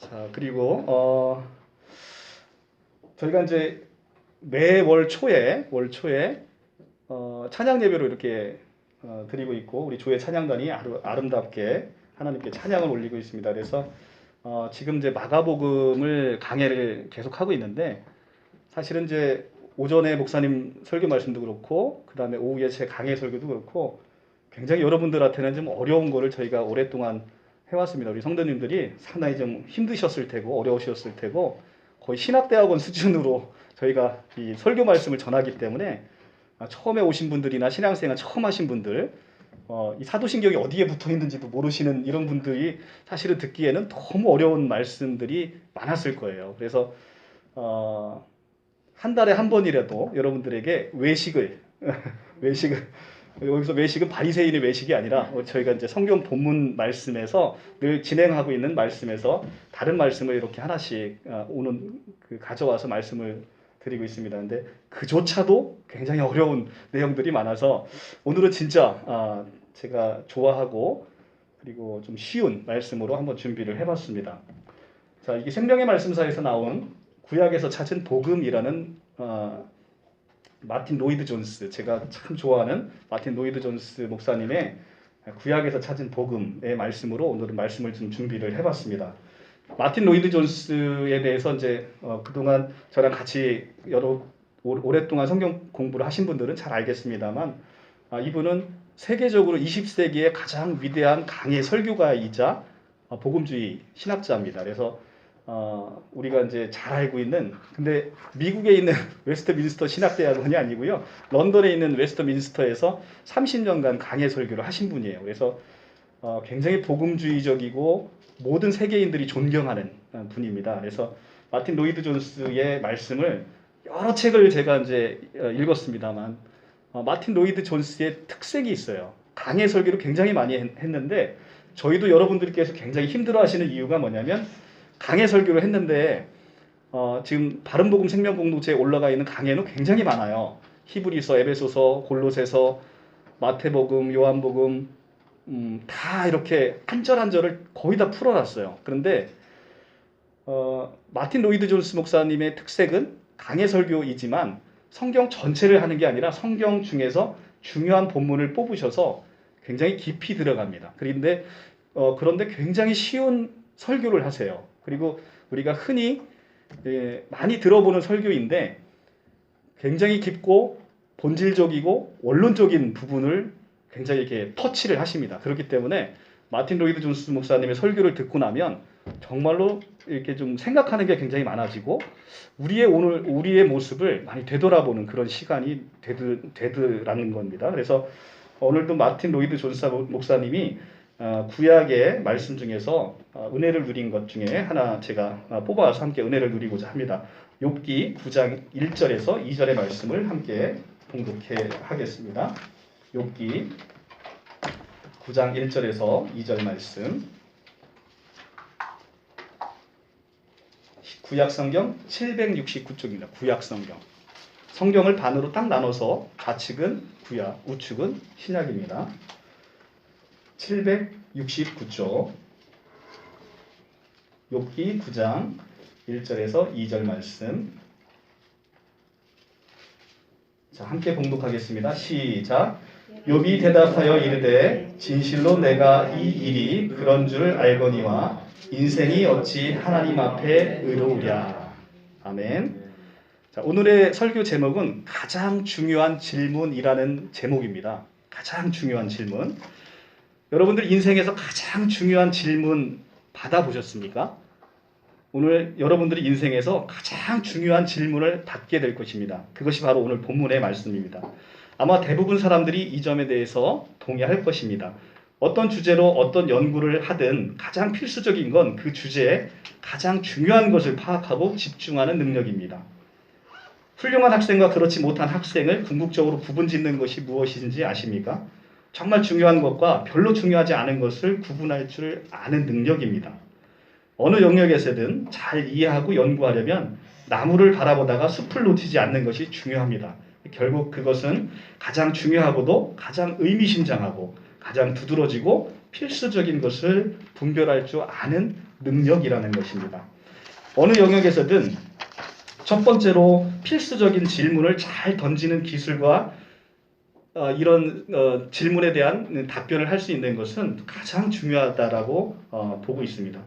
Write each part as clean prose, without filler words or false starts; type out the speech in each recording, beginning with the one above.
자, 그리고 저희가 이제 매월 초에 찬양 예배로 이렇게 드리고 있고, 우리 교회 찬양단이 아름답게 하나님께 찬양을 올리고 있습니다. 그래서 지금 이제 마가복음을 강해를 계속 하고 있는데, 사실은 이제 오전에 목사님 설교 말씀도 그렇고, 그 다음에 오후에 제 강해 설교도 그렇고, 굉장히 여러분들한테는 좀 어려운 거를 저희가 오랫동안 해왔습니다. 우리 성도님들이 상당히 좀 힘드셨을 테고 어려우셨을 테고, 거의 신학대학원 수준으로 저희가 이 설교 말씀을 전하기 때문에 처음에 오신 분들이나 신앙생활 처음 하신 분들, 이 사도신경이 어디에 붙어 있는지도 모르시는 이런 분들이 사실은 듣기에는 너무 어려운 말씀들이 많았을 거예요. 그래서 한 달에 한 번이라도 여러분들에게 외식을 여기서 외식은 바리새인의 외식이 아니라 저희가 이제 성경 본문 말씀에서 늘 진행하고 있는 말씀에서 다른 말씀을 이렇게 하나씩 오는 가져와서 말씀을 드리고 있습니다. 근데 그조차도 굉장히 어려운 내용들이 많아서 오늘은 진짜 제가 좋아하고 그리고 좀 쉬운 말씀으로 한번 준비를 해봤습니다. 자, 이게 생명의 말씀사에서 나온 구약에서 찾은 복음이라는 마틴 로이드 존스, 제가 참 좋아하는 마틴 로이드 존스 목사님의 구약에서 찾은 복음의 말씀으로 오늘은 말씀을 좀 준비를 해봤습니다. 마틴 로이드 존스에 대해서 이제 그동안 저랑 같이 오랫동안 성경 공부를 하신 분들은 잘 알겠습니다만, 이분은 세계적으로 20세기의 가장 위대한 강해 설교가이자 복음주의 신학자입니다. 그래서 우리가 이제 잘 알고 있는, 근데 미국에 있는 웨스트민스터 신학대학원이 아니고요, 런던에 있는 웨스트민스터에서 30년간 강해 설교를 하신 분이에요. 그래서 굉장히 복음주의적이고 모든 세계인들이 존경하는 분입니다. 그래서 마틴 로이드 존스의 말씀을 여러 책을 제가 이제 읽었습니다만, 마틴 로이드 존스의 특색이 있어요. 강해 설교를 굉장히 많이 했는데, 저희도 여러분들께서 굉장히 힘들어하시는 이유가 뭐냐면, 강해 설교를 했는데 지금 바른복음 생명공동체에 올라가 있는 강해는 굉장히 많아요. 히브리서, 에베소서, 골로새서, 마태복음, 요한복음 다 이렇게 한 절 한 절을 거의 다 풀어놨어요. 그런데 마틴 로이드 존스 목사님의 특색은 강해 설교이지만 성경 전체를 하는 게 아니라 성경 중에서 중요한 본문을 뽑으셔서 굉장히 깊이 들어갑니다. 그런데 굉장히 쉬운 설교를 하세요. 그리고 우리가 흔히 많이 들어보는 설교인데 굉장히 깊고 본질적이고 원론적인 부분을 굉장히 이렇게 터치를 하십니다. 그렇기 때문에 마틴 로이드 존스 목사님의 설교를 듣고 나면 정말로 이렇게 좀 생각하는 게 굉장히 많아지고 우리의 모습을 많이 되돌아보는 그런 시간이 되더라는 겁니다. 그래서 오늘도 마틴 로이드 존스 목사님이 구약의 말씀 중에서 은혜를 누린 것 중에 하나 제가 뽑아서 함께 은혜를 누리고자 합니다. 욥기 9장 1절에서 2절의 말씀을 함께 봉독해 하겠습니다. 욥기 9장 1절에서 2절 말씀, 구약성경 769쪽입니다. 구약성경. 성경을 반으로 딱 나눠서 좌측은 구약, 우측은 신약입니다. 769쪽 욥기 9장 1절에서 2절 말씀, 자, 함께 봉독하겠습니다. 시작. 욥이 대답하여 이르되 진실로 내가 이 일이 그런 줄 알거니와 인생이 어찌 하나님 앞에 의로우랴. 아멘. 자, 오늘의 설교 제목은 가장 중요한 질문이라는 제목입니다. 가장 중요한 질문. 여러분들 인생에서 가장 중요한 질문 받아보셨습니까? 오늘 여러분들이 인생에서 가장 중요한 질문을 받게 될 것입니다. 그것이 바로 오늘 본문의 말씀입니다. 아마 대부분 사람들이 이 점에 대해서 동의할 것입니다. 어떤 주제로 어떤 연구를 하든 가장 필수적인 건 그 주제에 가장 중요한 것을 파악하고 집중하는 능력입니다. 훌륭한 학생과 그렇지 못한 학생을 궁극적으로 구분짓는 것이 무엇인지 아십니까? 정말 중요한 것과 별로 중요하지 않은 것을 구분할 줄 아는 능력입니다. 어느 영역에서든 잘 이해하고 연구하려면 나무를 바라보다가 숲을 놓치지 않는 것이 중요합니다. 결국 그것은 가장 중요하고도 가장 의미심장하고 가장 두드러지고 필수적인 것을 분별할 줄 아는 능력이라는 것입니다. 어느 영역에서든 첫 번째로 필수적인 질문을 잘 던지는 기술과 이런 질문에 대한 답변을 할 수 있는 것은 가장 중요하다라고 보고 있습니다.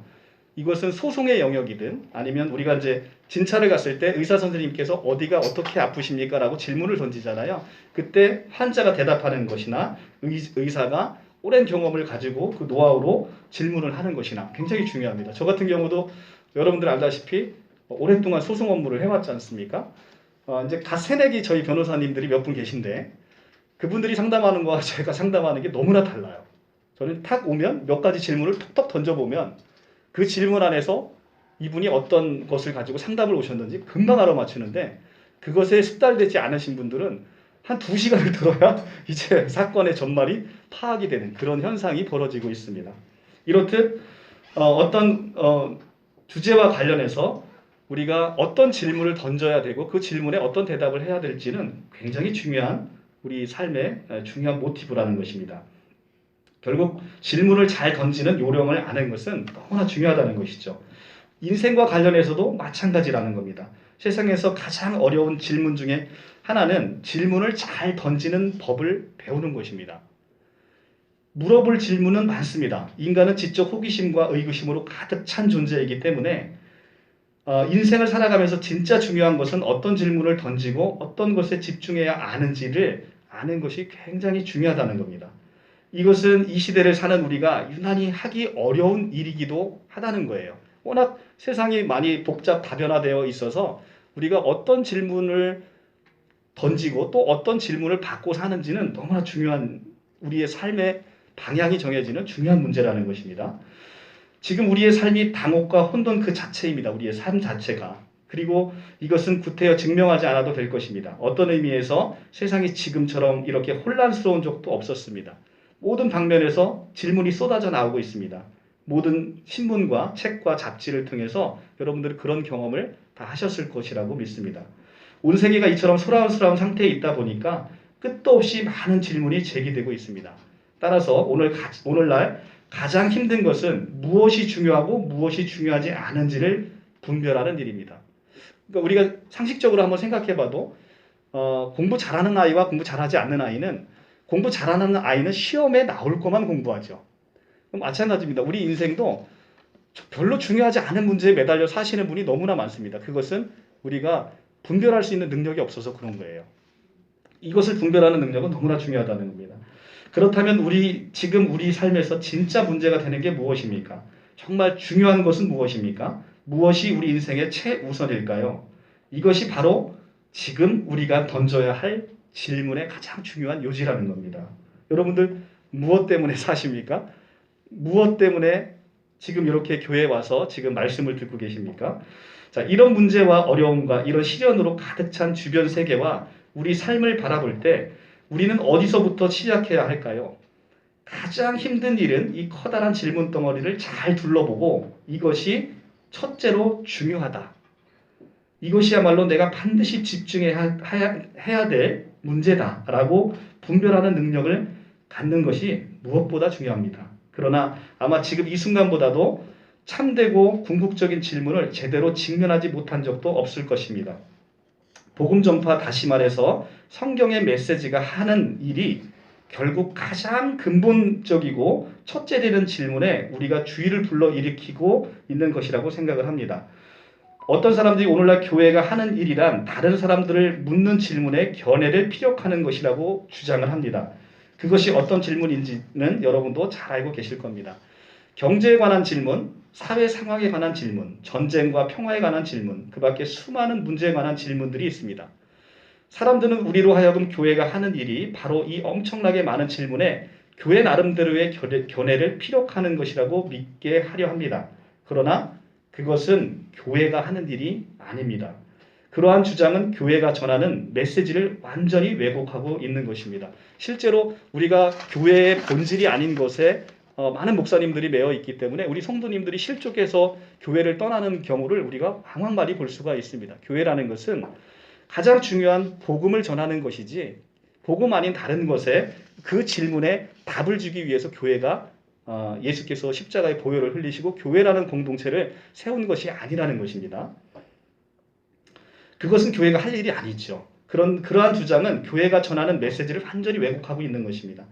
이것은 소송의 영역이든 아니면 우리가 이제 진찰을 갔을 때 의사 선생님께서 어디가 어떻게 아프십니까? 라고 질문을 던지잖아요. 그때 환자가 대답하는 것이나 의사가 오랜 경험을 가지고 그 노하우로 질문을 하는 것이나 굉장히 중요합니다. 저 같은 경우도 여러분들 알다시피 오랫동안 소송 업무를 해왔지 않습니까? 이제 다 새내기 저희 변호사님들이 몇 분 계신데 그분들이 상담하는 거와 제가 상담하는 게 너무나 달라요. 저는 탁 오면 몇 가지 질문을 톡톡 던져보면 그 질문 안에서 이분이 어떤 것을 가지고 상담을 오셨는지 금방 알아맞히는데 그것에 숙달되지 않으신 분들은 한 2시간을 들어야 이제 사건의 전말이 파악이 되는 그런 현상이 벌어지고 있습니다. 이렇듯 어떤 주제와 관련해서 우리가 어떤 질문을 던져야 되고 그 질문에 어떤 대답을 해야 될지는 굉장히 중요한 우리 삶의 중요한 모티브라는 것입니다. 결국 질문을 잘 던지는 요령을 아는 것은 너무나 중요하다는 것이죠. 인생과 관련해서도 마찬가지라는 겁니다. 세상에서 가장 어려운 질문 중에 하나는 질문을 잘 던지는 법을 배우는 것입니다. 물어볼 질문은 많습니다. 인간은 지적 호기심과 의구심으로 가득 찬 존재이기 때문에 인생을 살아가면서 진짜 중요한 것은 어떤 질문을 던지고 어떤 것에 집중해야 하는지를 아는 것이 굉장히 중요하다는 겁니다. 이것은 이 시대를 사는 우리가 유난히 하기 어려운 일이기도 하다는 거예요. 워낙 세상이 많이 복잡 다변화되어 있어서 우리가 어떤 질문을 던지고 또 어떤 질문을 받고 사는지는 너무나 중요한 우리의 삶의 방향이 정해지는 중요한 문제라는 것입니다. 지금 우리의 삶이 당혹과 혼돈 그 자체입니다. 우리의 삶 자체가. 그리고 이것은 구태여 증명하지 않아도 될 것입니다. 어떤 의미에서 세상이 지금처럼 이렇게 혼란스러운 적도 없었습니다. 모든 방면에서 질문이 쏟아져 나오고 있습니다. 모든 신문과 책과 잡지를 통해서 여러분들이 그런 경험을 다 하셨을 것이라고 믿습니다. 온 세계가 이처럼 소란스러운 상태에 있다 보니까 끝도 없이 많은 질문이 제기되고 있습니다. 따라서 오늘날 가장 힘든 것은 무엇이 중요하고 무엇이 중요하지 않은지를 분별하는 일입니다. 그러니까 우리가 상식적으로 한번 생각해봐도 공부 잘하는 아이와 공부 잘하지 않는 아이는 공부 잘하는 아이는 시험에 나올 것만 공부하죠. 마찬가지입니다. 우리 인생도 별로 중요하지 않은 문제에 매달려 사시는 분이 너무나 많습니다. 그것은 우리가 분별할 수 있는 능력이 없어서 그런 거예요. 이것을 분별하는 능력은 너무나 중요하다는 겁니다. 그렇다면 지금 우리 삶에서 진짜 문제가 되는 게 무엇입니까? 정말 중요한 것은 무엇입니까? 무엇이 우리 인생의 최우선일까요? 이것이 바로 지금 우리가 던져야 할 질문의 가장 중요한 요지라는 겁니다. 여러분들 무엇 때문에 사십니까? 무엇 때문에 지금 이렇게 교회에 와서 지금 말씀을 듣고 계십니까? 자, 이런 문제와 어려움과 이런 시련으로 가득 찬 주변 세계와 우리 삶을 바라볼 때 우리는 어디서부터 시작해야 할까요? 가장 힘든 일은 이 커다란 질문 덩어리를 잘 둘러보고 이것이 첫째로 중요하다. 이것이야말로 내가 반드시 집중해야 될 문제다라고 분별하는 능력을 갖는 것이 무엇보다 중요합니다. 그러나 아마 지금 이 순간보다도 참되고 궁극적인 질문을 제대로 직면하지 못한 적도 없을 것입니다. 복음 전파, 다시 말해서 성경의 메시지가 하는 일이 결국 가장 근본적이고 첫째 되는 질문에 우리가 주의를 불러일으키고 있는 것이라고 생각을 합니다. 어떤 사람들이 오늘날 교회가 하는 일이란 다른 사람들을 묻는 질문에 견해를 피력하는 것이라고 주장을 합니다. 그것이 어떤 질문인지는 여러분도 잘 알고 계실 겁니다. 경제에 관한 질문, 사회 상황에 관한 질문, 전쟁과 평화에 관한 질문, 그 밖에 수많은 문제에 관한 질문들이 있습니다. 사람들은 우리로 하여금 교회가 하는 일이 바로 이 엄청나게 많은 질문에 교회 나름대로의 견해를 피력하는 것이라고 믿게 하려 합니다. 그러나 그것은 교회가 하는 일이 아닙니다. 그러한 주장은 교회가 전하는 메시지를 완전히 왜곡하고 있는 것입니다. 실제로 우리가 교회의 본질이 아닌 것에 많은 목사님들이 매여 있기 때문에 우리 성도님들이 실족해서 교회를 떠나는 경우를 우리가 황황하게 볼 수가 있습니다. 교회라는 것은 가장 중요한 복음을 전하는 것이지 복음 아닌 다른 것에 그 질문에 답을 주기 위해서 교회가 예수께서 십자가의 보혈을 흘리시고 교회라는 공동체를 세운 것이 아니라는 것입니다. 그것은 교회가 할 일이 아니죠. 그러한 주장은 교회가 전하는 메시지를 완전히 왜곡하고 있는 것입니다.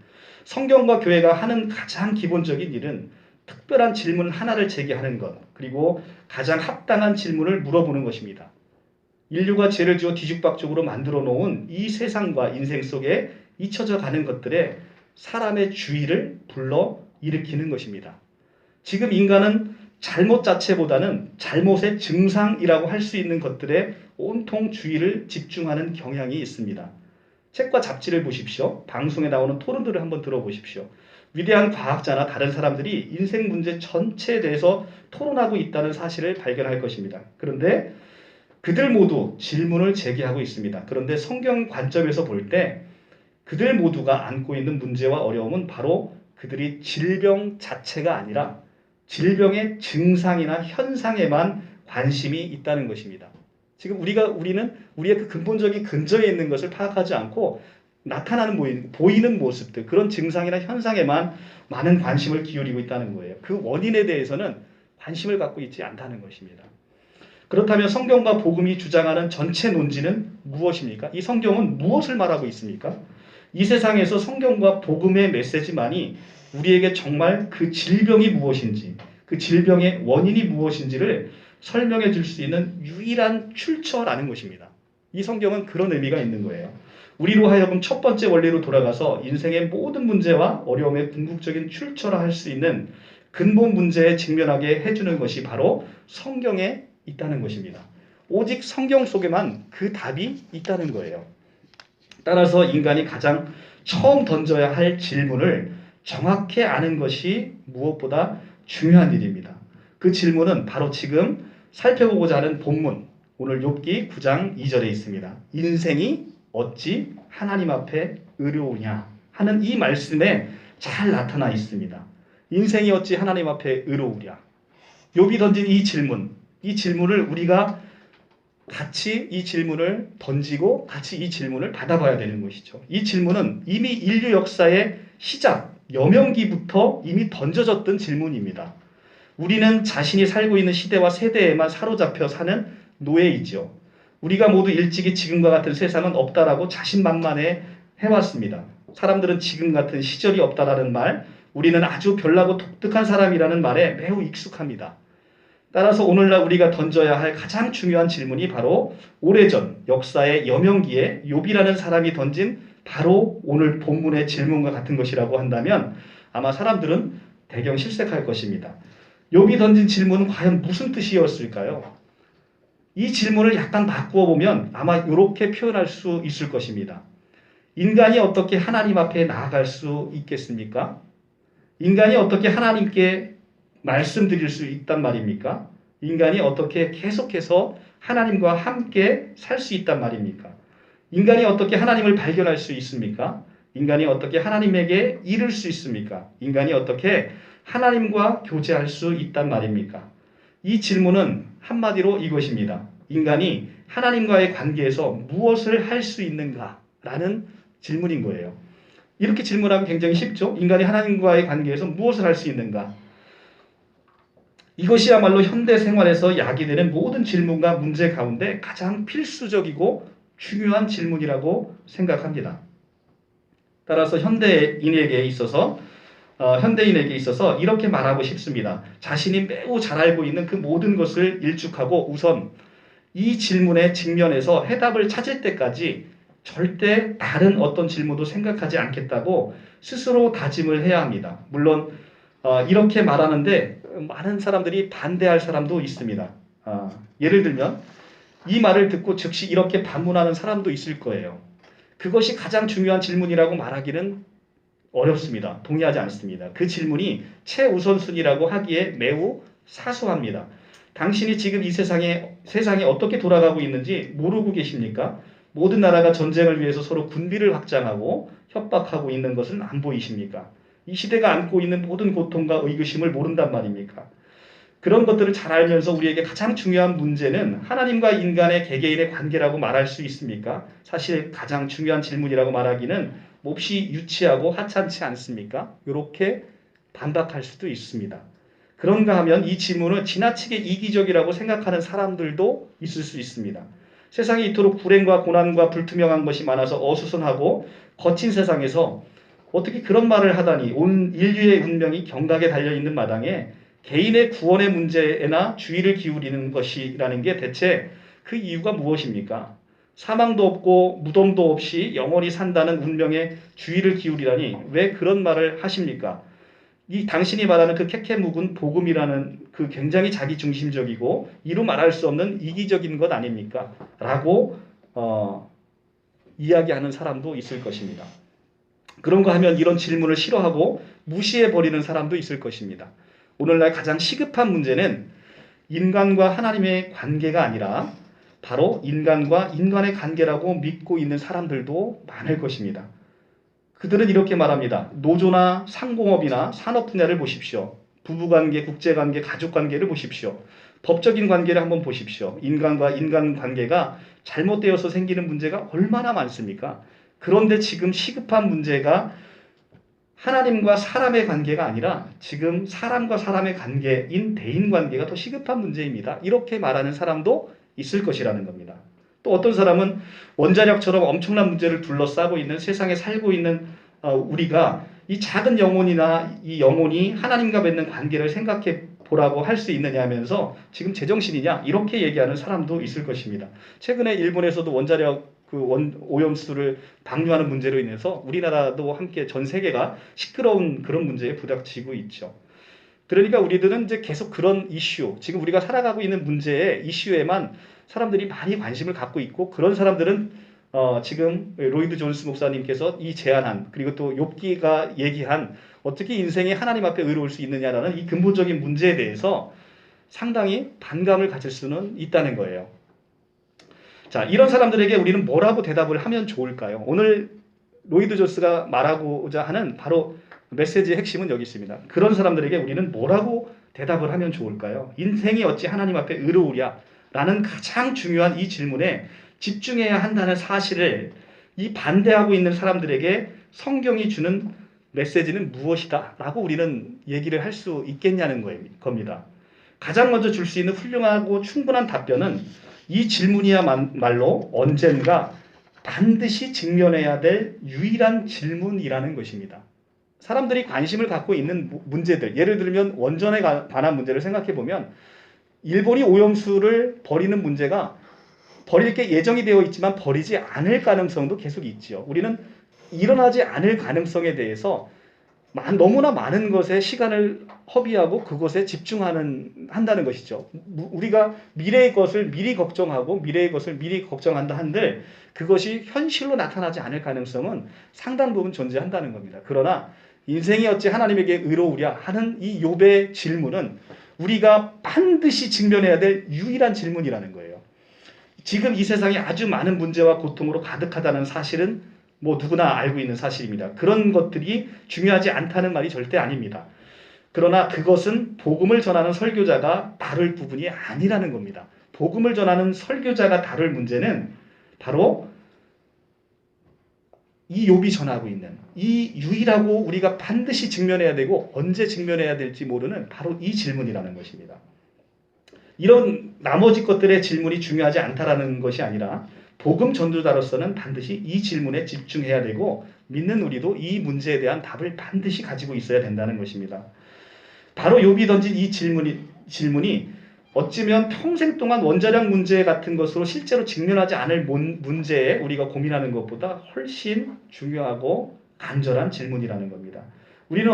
성경과 교회가 하는 가장 기본적인 일은 특별한 질문 하나를 제기하는 것, 그리고 가장 합당한 질문을 물어보는 것입니다. 인류가 죄를 지어 뒤죽박죽으로 만들어 놓은 이 세상과 인생 속에 잊혀져 가는 것들에 사람의 주의를 불러 일으키는 것입니다. 지금 인간은 잘못 자체보다는 잘못의 증상이라고 할 수 있는 것들에 온통 주의를 집중하는 경향이 있습니다. 책과 잡지를 보십시오. 방송에 나오는 토론들을 한번 들어보십시오. 위대한 과학자나 다른 사람들이 인생 문제 전체에 대해서 토론하고 있다는 사실을 발견할 것입니다. 그런데 그들 모두 질문을 제기하고 있습니다. 그런데 성경 관점에서 볼 때 그들 모두가 안고 있는 문제와 어려움은 바로 그들이 질병 자체가 아니라 질병의 증상이나 현상에만 관심이 있다는 것입니다. 지금 우리는 우리의 그 근본적인 근저에 있는 것을 파악하지 않고 나타나는 보이는 모습들, 그런 증상이나 현상에만 많은 관심을 기울이고 있다는 거예요. 그 원인에 대해서는 관심을 갖고 있지 않다는 것입니다. 그렇다면 성경과 복음이 주장하는 전체 논지는 무엇입니까? 이 성경은 무엇을 말하고 있습니까? 이 세상에서 성경과 복음의 메시지만이 우리에게 정말 그 질병이 무엇인지, 그 질병의 원인이 무엇인지를 설명해 줄 수 있는 유일한 출처라는 것입니다. 이 성경은 그런 의미가 있는 거예요. 우리로 하여금 첫 번째 원리로 돌아가서 인생의 모든 문제와 어려움의 궁극적인 출처라 할 수 있는 근본 문제에 직면하게 해주는 것이 바로 성경에 있다는 것입니다. 오직 성경 속에만 그 답이 있다는 거예요. 따라서 인간이 가장 처음 던져야 할 질문을 정확히 아는 것이 무엇보다 중요한 일입니다. 그 질문은 바로 지금 살펴보고자 하는 본문, 오늘 욥기 9장 2절에 있습니다. 인생이 어찌 하나님 앞에 의로우냐 하는 이 말씀에 잘 나타나 있습니다. 인생이 어찌 하나님 앞에 의로우랴. 욥이 던진 이 질문을 우리가 같이 이 질문을 던지고 같이 이 질문을 받아봐야 되는 것이죠. 이 질문은 이미 인류 역사의 시작, 여명기부터 이미 던져졌던 질문입니다. 우리는 자신이 살고 있는 시대와 세대에만 사로잡혀 사는 노예이죠. 우리가 모두 일찍이 지금과 같은 세상은 없다라고 자신만만해 해왔습니다. 사람들은 지금 같은 시절이 없다라는 말, 우리는 아주 별나고 독특한 사람이라는 말에 매우 익숙합니다. 따라서 오늘날 우리가 던져야 할 가장 중요한 질문이 바로 오래전 역사의 여명기에 욥이라는 사람이 던진 바로 오늘 본문의 질문과 같은 것이라고 한다면 아마 사람들은 대경 실색할 것입니다. 욥이 던진 질문은 과연 무슨 뜻이었을까요? 이 질문을 약간 바꾸어 보면 아마 이렇게 표현할 수 있을 것입니다. 인간이 어떻게 하나님 앞에 나아갈 수 있겠습니까? 인간이 어떻게 하나님께 말씀드릴 수 있단 말입니까? 인간이 어떻게 계속해서 하나님과 함께 살 수 있단 말입니까? 인간이 어떻게 하나님을 발견할 수 있습니까? 인간이 어떻게 하나님에게 이를 수 있습니까? 인간이 어떻게 하나님과 교제할 수 있단 말입니까? 이 질문은 한마디로 이것입니다. 인간이 하나님과의 관계에서 무엇을 할 수 있는가라는 질문인 거예요. 이렇게 질문하면 굉장히 쉽죠? 인간이 하나님과의 관계에서 무엇을 할 수 있는가? 이것이야말로 현대 생활에서 야기되는 모든 질문과 문제 가운데 가장 필수적이고 중요한 질문이라고 생각합니다. 따라서 현대인에게 있어서 이렇게 말하고 싶습니다. 자신이 매우 잘 알고 있는 그 모든 것을 일축하고 우선 이 질문에 직면해서 해답을 찾을 때까지 절대 다른 어떤 질문도 생각하지 않겠다고 스스로 다짐을 해야 합니다. 물론 이렇게 말하는데 많은 사람들이 반대할 사람도 있습니다. 예를 들면 이 말을 듣고 즉시 이렇게 반문하는 사람도 있을 거예요. 그것이 가장 중요한 질문이라고 말하기는 어렵습니다. 동의하지 않습니다. 그 질문이 최우선순위라고 하기에 매우 사소합니다. 당신이 지금 이 세상이 어떻게 돌아가고 있는지 모르고 계십니까? 모든 나라가 전쟁을 위해서 서로 군비를 확장하고 협박하고 있는 것은 안 보이십니까? 이 시대가 안고 있는 모든 고통과 의구심을 모른단 말입니까? 그런 것들을 잘 알면서 우리에게 가장 중요한 문제는 하나님과 인간의 개개인의 관계라고 말할 수 있습니까? 사실 가장 중요한 질문이라고 말하기는 몹시 유치하고 하찮지 않습니까? 이렇게 반박할 수도 있습니다. 그런가 하면 이 질문을 지나치게 이기적이라고 생각하는 사람들도 있을 수 있습니다. 세상에 이토록 불행과 고난과 불투명한 것이 많아서 어수선하고 거친 세상에서 어떻게 그런 말을 하다니 온 인류의 운명이 경각에 달려있는 마당에 개인의 구원의 문제에나 주의를 기울이는 것이라는 게 대체 그 이유가 무엇입니까? 사망도 없고 무덤도 없이 영원히 산다는 운명에 주의를 기울이라니 왜 그런 말을 하십니까? 이 당신이 말하는 그 캐캐묵은 복음이라는 그 굉장히 자기중심적이고 이루 말할 수 없는 이기적인 것 아닙니까? 라고 이야기하는 사람도 있을 것입니다. 그런가 하면 이런 질문을 싫어하고 무시해버리는 사람도 있을 것입니다. 오늘날 가장 시급한 문제는 인간과 하나님의 관계가 아니라 바로 인간과 인간의 관계라고 믿고 있는 사람들도 많을 것입니다. 그들은 이렇게 말합니다. 노조나 상공업이나 산업 분야를 보십시오. 부부관계, 국제관계, 가족관계를 보십시오. 법적인 관계를 한번 보십시오. 인간과 인간 관계가 잘못되어서 생기는 문제가 얼마나 많습니까? 그런데 지금 시급한 문제가 하나님과 사람의 관계가 아니라 지금 사람과 사람의 관계인 대인관계가 더 시급한 문제입니다. 이렇게 말하는 사람도 있을 것이라는 겁니다. 또 어떤 사람은 원자력처럼 엄청난 문제를 둘러싸고 있는 세상에 살고 있는 우리가 이 작은 영혼이나 이 영혼이 하나님과 맺는 관계를 생각해 보라고 할 수 있느냐 하면서 지금 제정신이냐 이렇게 얘기하는 사람도 있을 것입니다. 최근에 일본에서도 원자력 오염수를 방류하는 문제로 인해서 우리나라도 함께 전 세계가 시끄러운 그런 문제에 부닥치고 있죠. 그러니까 우리들은 이제 계속 그런 이슈, 지금 우리가 살아가고 있는 문제의 이슈에만 사람들이 많이 관심을 갖고 있고 그런 사람들은 지금 로이드 존스 목사님께서 이 제안한 그리고 또 욥기가 얘기한 어떻게 인생이 하나님 앞에 의로울 수 있느냐라는 이 근본적인 문제에 대해서 상당히 반감을 가질 수는 있다는 거예요. 자, 이런 사람들에게 우리는 뭐라고 대답을 하면 좋을까요? 오늘 로이드 존스가 말하고자 하는 바로 메시지의 핵심은 여기 있습니다. 그런 사람들에게 우리는 뭐라고 대답을 하면 좋을까요? 인생이 어찌 하나님 앞에 의로우랴? 라는 가장 중요한 이 질문에 집중해야 한다는 사실을 이 반대하고 있는 사람들에게 성경이 주는 메시지는 무엇이다? 라고 우리는 얘기를 할 수 있겠냐는 겁니다. 가장 먼저 줄 수 있는 훌륭하고 충분한 답변은 이 질문이야말로 언젠가 반드시 직면해야 될 유일한 질문이라는 것입니다. 사람들이 관심을 갖고 있는 문제들, 예를 들면 원전에 관한 문제를 생각해 보면 일본이 오염수를 버리는 문제가 버릴 게 예정이 되어 있지만 버리지 않을 가능성도 계속 있죠. 우리는 일어나지 않을 가능성에 대해서 너무나 많은 것에 시간을 허비하고 그것에 한다는 것이죠. 우리가 미래의 것을 미리 걱정하고 미래의 것을 미리 걱정한다 한들 그것이 현실로 나타나지 않을 가능성은 상당 부분 존재한다는 겁니다. 그러나 인생이 어찌 하나님에게 의로우랴 하는 이 욥의 질문은 우리가 반드시 직면해야 될 유일한 질문이라는 거예요. 지금 이 세상이 아주 많은 문제와 고통으로 가득하다는 사실은 누구나 알고 있는 사실입니다. 그런 것들이 중요하지 않다는 말이 절대 아닙니다. 그러나 그것은 복음을 전하는 설교자가 다룰 부분이 아니라는 겁니다. 복음을 전하는 설교자가 다룰 문제는 바로 이 욥이 전하고 있는 이 유일하고 우리가 반드시 직면해야 되고 언제 직면해야 될지 모르는 바로 이 질문이라는 것입니다. 이런 나머지 것들의 질문이 중요하지 않다라는 것이 아니라 복음 전도자로서는 반드시 이 질문에 집중해야 되고 믿는 우리도 이 문제에 대한 답을 반드시 가지고 있어야 된다는 것입니다. 바로 욥이 던진 이 질문이 어찌면 평생 동안 원자력 문제 같은 것으로 실제로 직면하지 않을 문제에 우리가 고민하는 것보다 훨씬 중요하고 간절한 질문이라는 겁니다. 우리는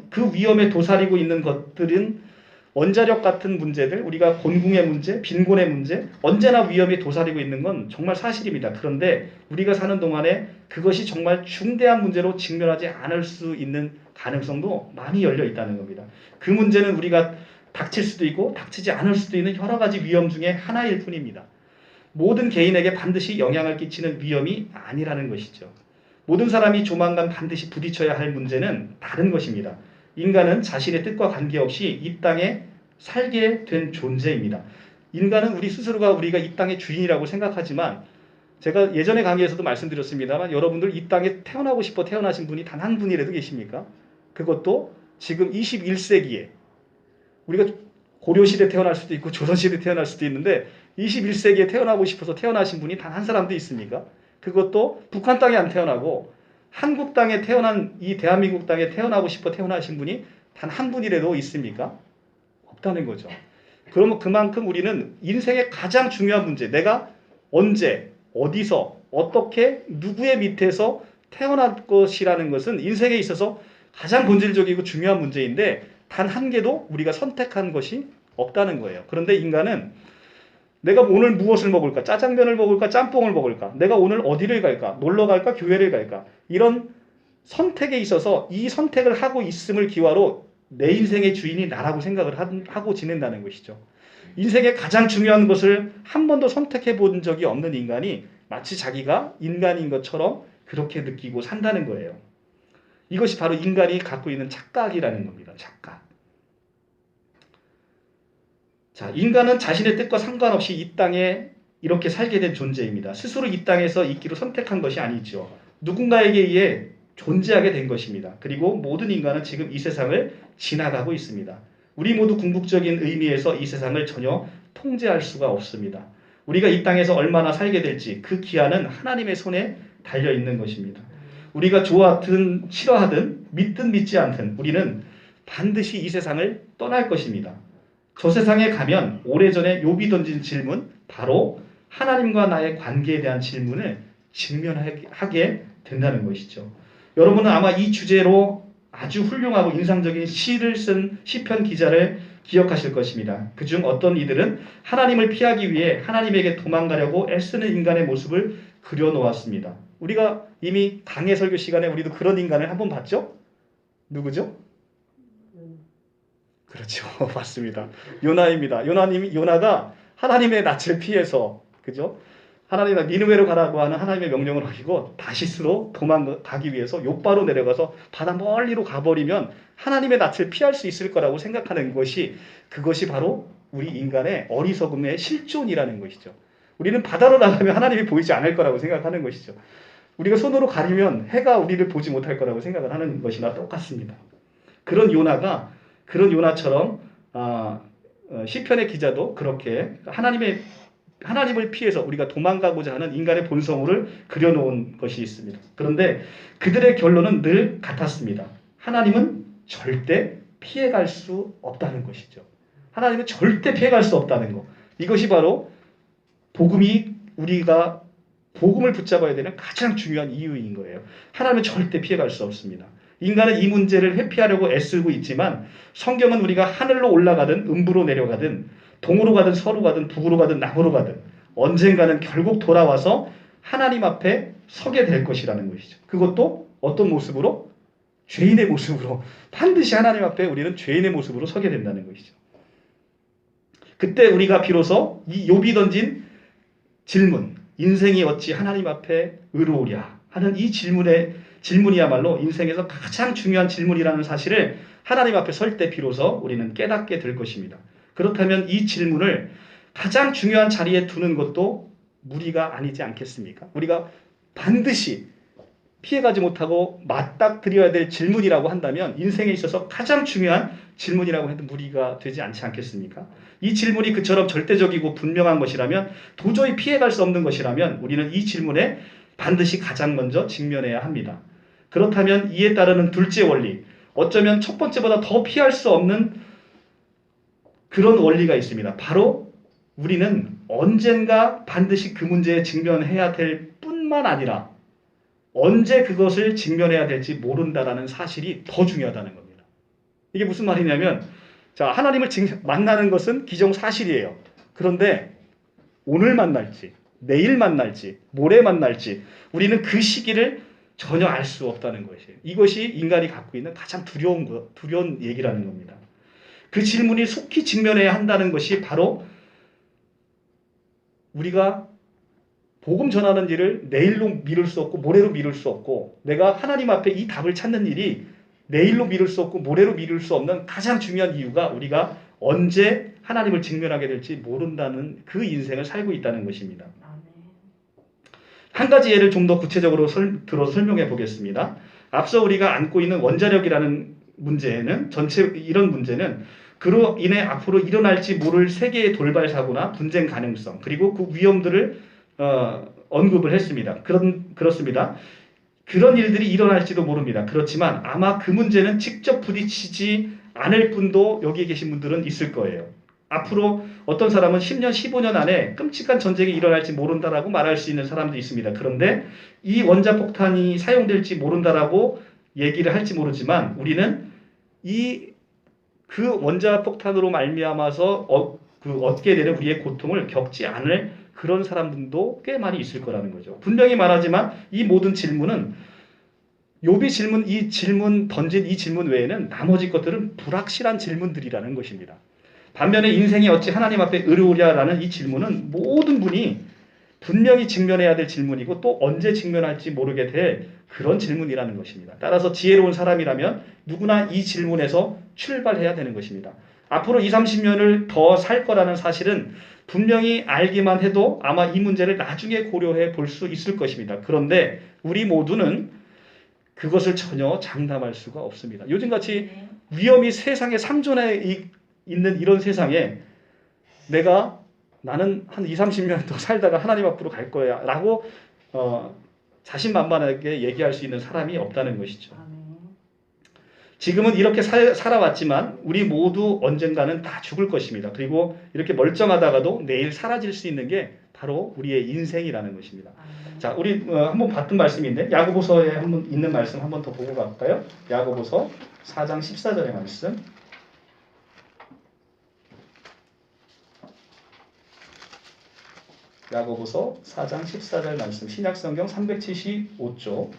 그 위험에 도사리고 있는 것들은 원자력 같은 문제들, 우리가 곤궁의 문제, 빈곤의 문제, 언제나 위험에 도사리고 있는 건 정말 사실입니다. 그런데 우리가 사는 동안에 그것이 정말 중대한 문제로 직면하지 않을 수 있는 가능성도 많이 열려 있다는 겁니다. 그 문제는 우리가 닥칠 수도 있고 닥치지 않을 수도 있는 여러 가지 위험 중에 하나일 뿐입니다. 모든 개인에게 반드시 영향을 끼치는 위험이 아니라는 것이죠. 모든 사람이 조만간 반드시 부딪혀야 할 문제는 다른 것입니다. 인간은 자신의 뜻과 관계없이 이 땅에 살게 된 존재입니다. 인간은 우리 스스로가 우리가 이 땅의 주인이라고 생각하지만 제가 예전의 강의에서도 말씀드렸습니다만 여러분들 이 땅에 태어나고 싶어 태어나신 분이 단 한 분이라도 계십니까? 그것도 지금 21세기에 우리가 고려시대 태어날 수도 있고 조선시대 태어날 수도 있는데 21세기에 태어나고 싶어서 태어나신 분이 단 한 사람도 있습니까? 그것도 북한 땅에 안 태어나고 한국 땅에 태어난 이 대한민국 땅에 태어나고 싶어 태어나신 분이 단 한 분이라도 있습니까? 없다는 거죠. 그러면 그만큼 우리는 인생의 가장 중요한 문제, 내가 언제, 어디서, 어떻게, 누구의 밑에서 태어날 것이라는 것은 인생에 있어서 가장 본질적이고 중요한 문제인데 단 한 개도 우리가 선택한 것이 없다는 거예요. 그런데 인간은 내가 오늘 무엇을 먹을까? 짜장면을 먹을까? 짬뽕을 먹을까? 내가 오늘 어디를 갈까? 놀러 갈까? 교회를 갈까? 이런 선택에 있어서 이 선택을 하고 있음을 기화로 내 인생의 주인이 나라고 생각을 하고 지낸다는 것이죠. 인생의 가장 중요한 것을 한 번도 선택해 본 적이 없는 인간이 마치 자기가 인간인 것처럼 그렇게 느끼고 산다는 거예요. 이것이 바로 인간이 갖고 있는 착각이라는 겁니다. 착각. 자, 인간은 자신의 뜻과 상관없이 이 땅에 이렇게 살게 된 존재입니다. 스스로 이 땅에서 있기로 선택한 것이 아니죠. 누군가에게 의해 존재하게 된 것입니다. 그리고 모든 인간은 지금 이 세상을 지나가고 있습니다. 우리 모두 궁극적인 의미에서 이 세상을 전혀 통제할 수가 없습니다. 우리가 이 땅에서 얼마나 살게 될지 그 기한은 하나님의 손에 달려 있는 것입니다. 우리가 좋아하든 싫어하든 믿든 믿지 않든 우리는 반드시 이 세상을 떠날 것입니다. 저 세상에 가면 오래전에 욥이 던진 질문, 바로 하나님과 나의 관계에 대한 질문을 직면하게 된다는 것이죠. 여러분은 아마 이 주제로 아주 훌륭하고 인상적인 시를 쓴 시편 기자를 기억하실 것입니다. 그중 어떤 이들은 하나님을 피하기 위해 하나님에게 도망가려고 애쓰는 인간의 모습을 그려놓았습니다. 우리가 이미 강해 설교 시간에 우리도 그런 인간을 한번 봤죠? 누구죠? 그렇죠. 맞습니다. 요나입니다. 요나가 하나님의 낯을 피해서, 그죠? 하나님이 니느웨로 가라고 하는 하나님의 명령을 어기고 다시스로 도망가기 위해서 욥바로 내려가서 바다 멀리로 가버리면 하나님의 낯을 피할 수 있을 거라고 생각하는 것이, 그것이 바로 우리 인간의 어리석음의 실존이라는 것이죠. 우리는 바다로 나가면 하나님이 보이지 않을 거라고 생각하는 것이죠. 우리가 손으로 가리면 해가 우리를 보지 못할 거라고 생각을 하는 것이나 똑같습니다. 그런 요나처럼 시편의 기자도 그렇게 하나님을 피해서 우리가 도망가고자 하는 인간의 본성을 그려놓은 것이 있습니다. 그런데 그들의 결론은 늘 같았습니다. 하나님은 절대 피해갈 수 없다는 것이죠. 하나님은 절대 피해갈 수 없다는 것. 이것이 바로 우리가 복음을 붙잡아야 되는 가장 중요한 이유인 거예요. 하나님은 절대 피해갈 수 없습니다. 인간은 이 문제를 회피하려고 애쓰고 있지만 성경은 우리가 하늘로 올라가든 음부로 내려가든 동으로 가든 서로 가든 북으로 가든 남으로 가든 언젠가는 결국 돌아와서 하나님 앞에 서게 될 것이라는 것이죠. 그것도 어떤 모습으로? 죄인의 모습으로. 반드시 하나님 앞에 우리는 죄인의 모습으로 서게 된다는 것이죠. 그때 우리가 비로소 이 욥이 던진 질문, 인생이 어찌 하나님 앞에 의로우랴 하는 이 질문이야말로 인생에서 가장 중요한 질문이라는 사실을 하나님 앞에 설 때 비로소 우리는 깨닫게 될 것입니다. 그렇다면 이 질문을 가장 중요한 자리에 두는 것도 무리가 아니지 않겠습니까? 우리가 반드시 피해가지 못하고 맞닥뜨려야 될 질문이라고 한다면 인생에 있어서 가장 중요한 질문이라고 해도 무리가 되지 않지 않겠습니까? 이 질문이 그처럼 절대적이고 분명한 것이라면, 도저히 피해갈 수 없는 것이라면 우리는 이 질문에 반드시 가장 먼저 직면해야 합니다. 그렇다면 이에 따르는 둘째 원리, 어쩌면 첫 번째보다 더 피할 수 없는 그런 원리가 있습니다. 바로 우리는 언젠가 반드시 그 문제에 직면해야 될 뿐만 아니라 언제 그것을 직면해야 될지 모른다라는 사실이 더 중요하다는 겁니다. 이게 무슨 말이냐면, 자, 하나님을 만나는 것은 기정사실이에요. 그런데 오늘 만날지, 내일 만날지, 모레 만날지 우리는 그 시기를 전혀 알 수 없다는 것이에요. 이것이 인간이 갖고 있는 가장 두려운 얘기라는 겁니다. 그 질문이 속히 직면해야 한다는 것이 바로 우리가 복음 전하는 일을 내일로 미룰 수 없고 모레로 미룰 수 없고, 내가 하나님 앞에 이 답을 찾는 일이 내일로 미룰 수 없고 모레로 미룰 수 없는 가장 중요한 이유가 우리가 언제 하나님을 직면하게 될지 모른다는 그 인생을 살고 있다는 것입니다. 한 가지 예를 좀 더 구체적으로 들어서 설명해 보겠습니다. 앞서 우리가 안고 있는 원자력이라는 문제는 전체 이런 문제는 그로 인해 앞으로 일어날지 모를 세계의 돌발 사고나 분쟁 가능성 그리고 그 위험들을 언급을 했습니다. 그렇습니다. 그런 일들이 일어날지도 모릅니다. 그렇지만 아마 그 문제는 직접 부딪히지 않을 분도 여기에 계신 분들은 있을 거예요. 앞으로 어떤 사람은 10년, 15년 안에 끔찍한 전쟁이 일어날지 모른다라고 말할 수 있는 사람도 있습니다. 그런데 이 원자폭탄이 사용될지 모른다라고 얘기를 할지 모르지만 우리는 그 원자폭탄으로 말미암아서 얻게 되는 우리의 고통을 겪지 않을 그런 사람들도 꽤 많이 있을 거라는 거죠. 분명히 말하지만 이 모든 질문은 욥이 던진 이 질문 외에는 나머지 것들은 불확실한 질문들이라는 것입니다. 반면에 인생이 어찌 하나님 앞에 의로우랴라는 이 질문은 모든 분이 분명히 직면해야 될 질문이고 또 언제 직면할지 모르게 될 그런 질문이라는 것입니다. 따라서 지혜로운 사람이라면 누구나 이 질문에서 출발해야 되는 것입니다. 앞으로 20, 30년을 더 살 거라는 사실은 분명히 알기만 해도 아마 이 문제를 나중에 고려해 볼 수 있을 것입니다. 그런데 우리 모두는 그것을 전혀 장담할 수가 없습니다. 요즘같이 위험이 세상에 상존해 있는 이런 세상에 나는 한 20, 30년 더 살다가 하나님 앞으로 갈 거야 라고 자신만만하게 얘기할 수 있는 사람이 없다는 것이죠. 지금은 이렇게 살아왔지만 우리 모두 언젠가는 다 죽을 것입니다. 그리고 이렇게 멀쩡하다가도 내일 사라질 수 있는 게 바로 우리의 인생이라는 것입니다. 자, 우리 한번 봤던 말씀인데 야고보서에 한번 있는 말씀 한번 더 보고 갈까요? 야고보서 4장 14절의 말씀. 야고보서 4장 14절 말씀. 신약성경 375쪽.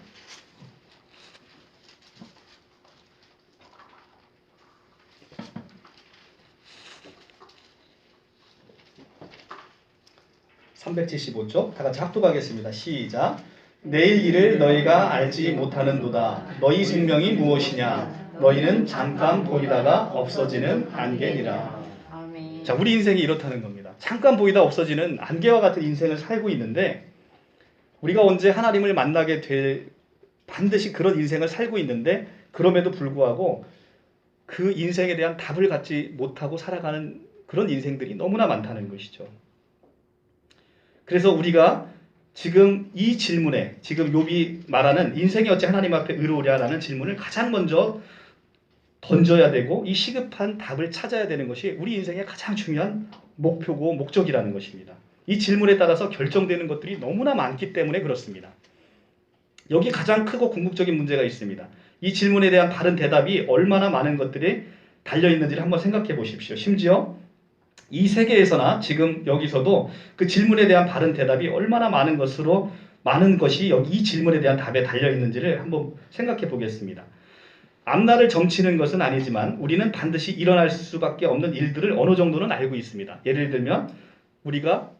(375쪽) 다 같이 합독하겠습니다. 시작. 내일 일을 너희가 알지 못하는도다. 너희 생명이 무엇이냐? 너희는 잠깐 보이다가 없어지는 안개니라. 자, 우리 인생이 이렇다는 겁니다. 잠깐 보이다 없어지는 안개와 같은 인생을 살고 있는데 우리가 언제 하나님을 만나게 될 반드시 그런 인생을 살고 있는데 그럼에도 불구하고 그 인생에 대한 답을 갖지 못하고 살아가는 그런 인생들이 너무나 많다는 것이죠. 그래서 우리가 지금 이 질문에 지금 욥이 말하는 인생이 어찌 하나님 앞에 의로우랴라는 질문을 가장 먼저 던져야 되고 이 시급한 답을 찾아야 되는 것이 우리 인생의 가장 중요한 목표고 목적이라는 것입니다. 이 질문에 따라서 결정되는 것들이 너무나 많기 때문에 그렇습니다. 여기 가장 크고 궁극적인 문제가 있습니다. 이 질문에 대한 바른 대답이 얼마나 많은 것들이 달려있는지를 한번 생각해 보십시오. 심지어 이 세계에서나 지금 여기서도 그 질문에 대한 바른 대답이 얼마나 많은 것이 여기 이 질문에 대한 답에 달려있는지를 한번 생각해 보겠습니다. 앞날을 점치는 것은 아니지만 우리는 반드시 일어날 수밖에 없는 일들을 어느 정도는 알고 있습니다. 예를 들면 우리가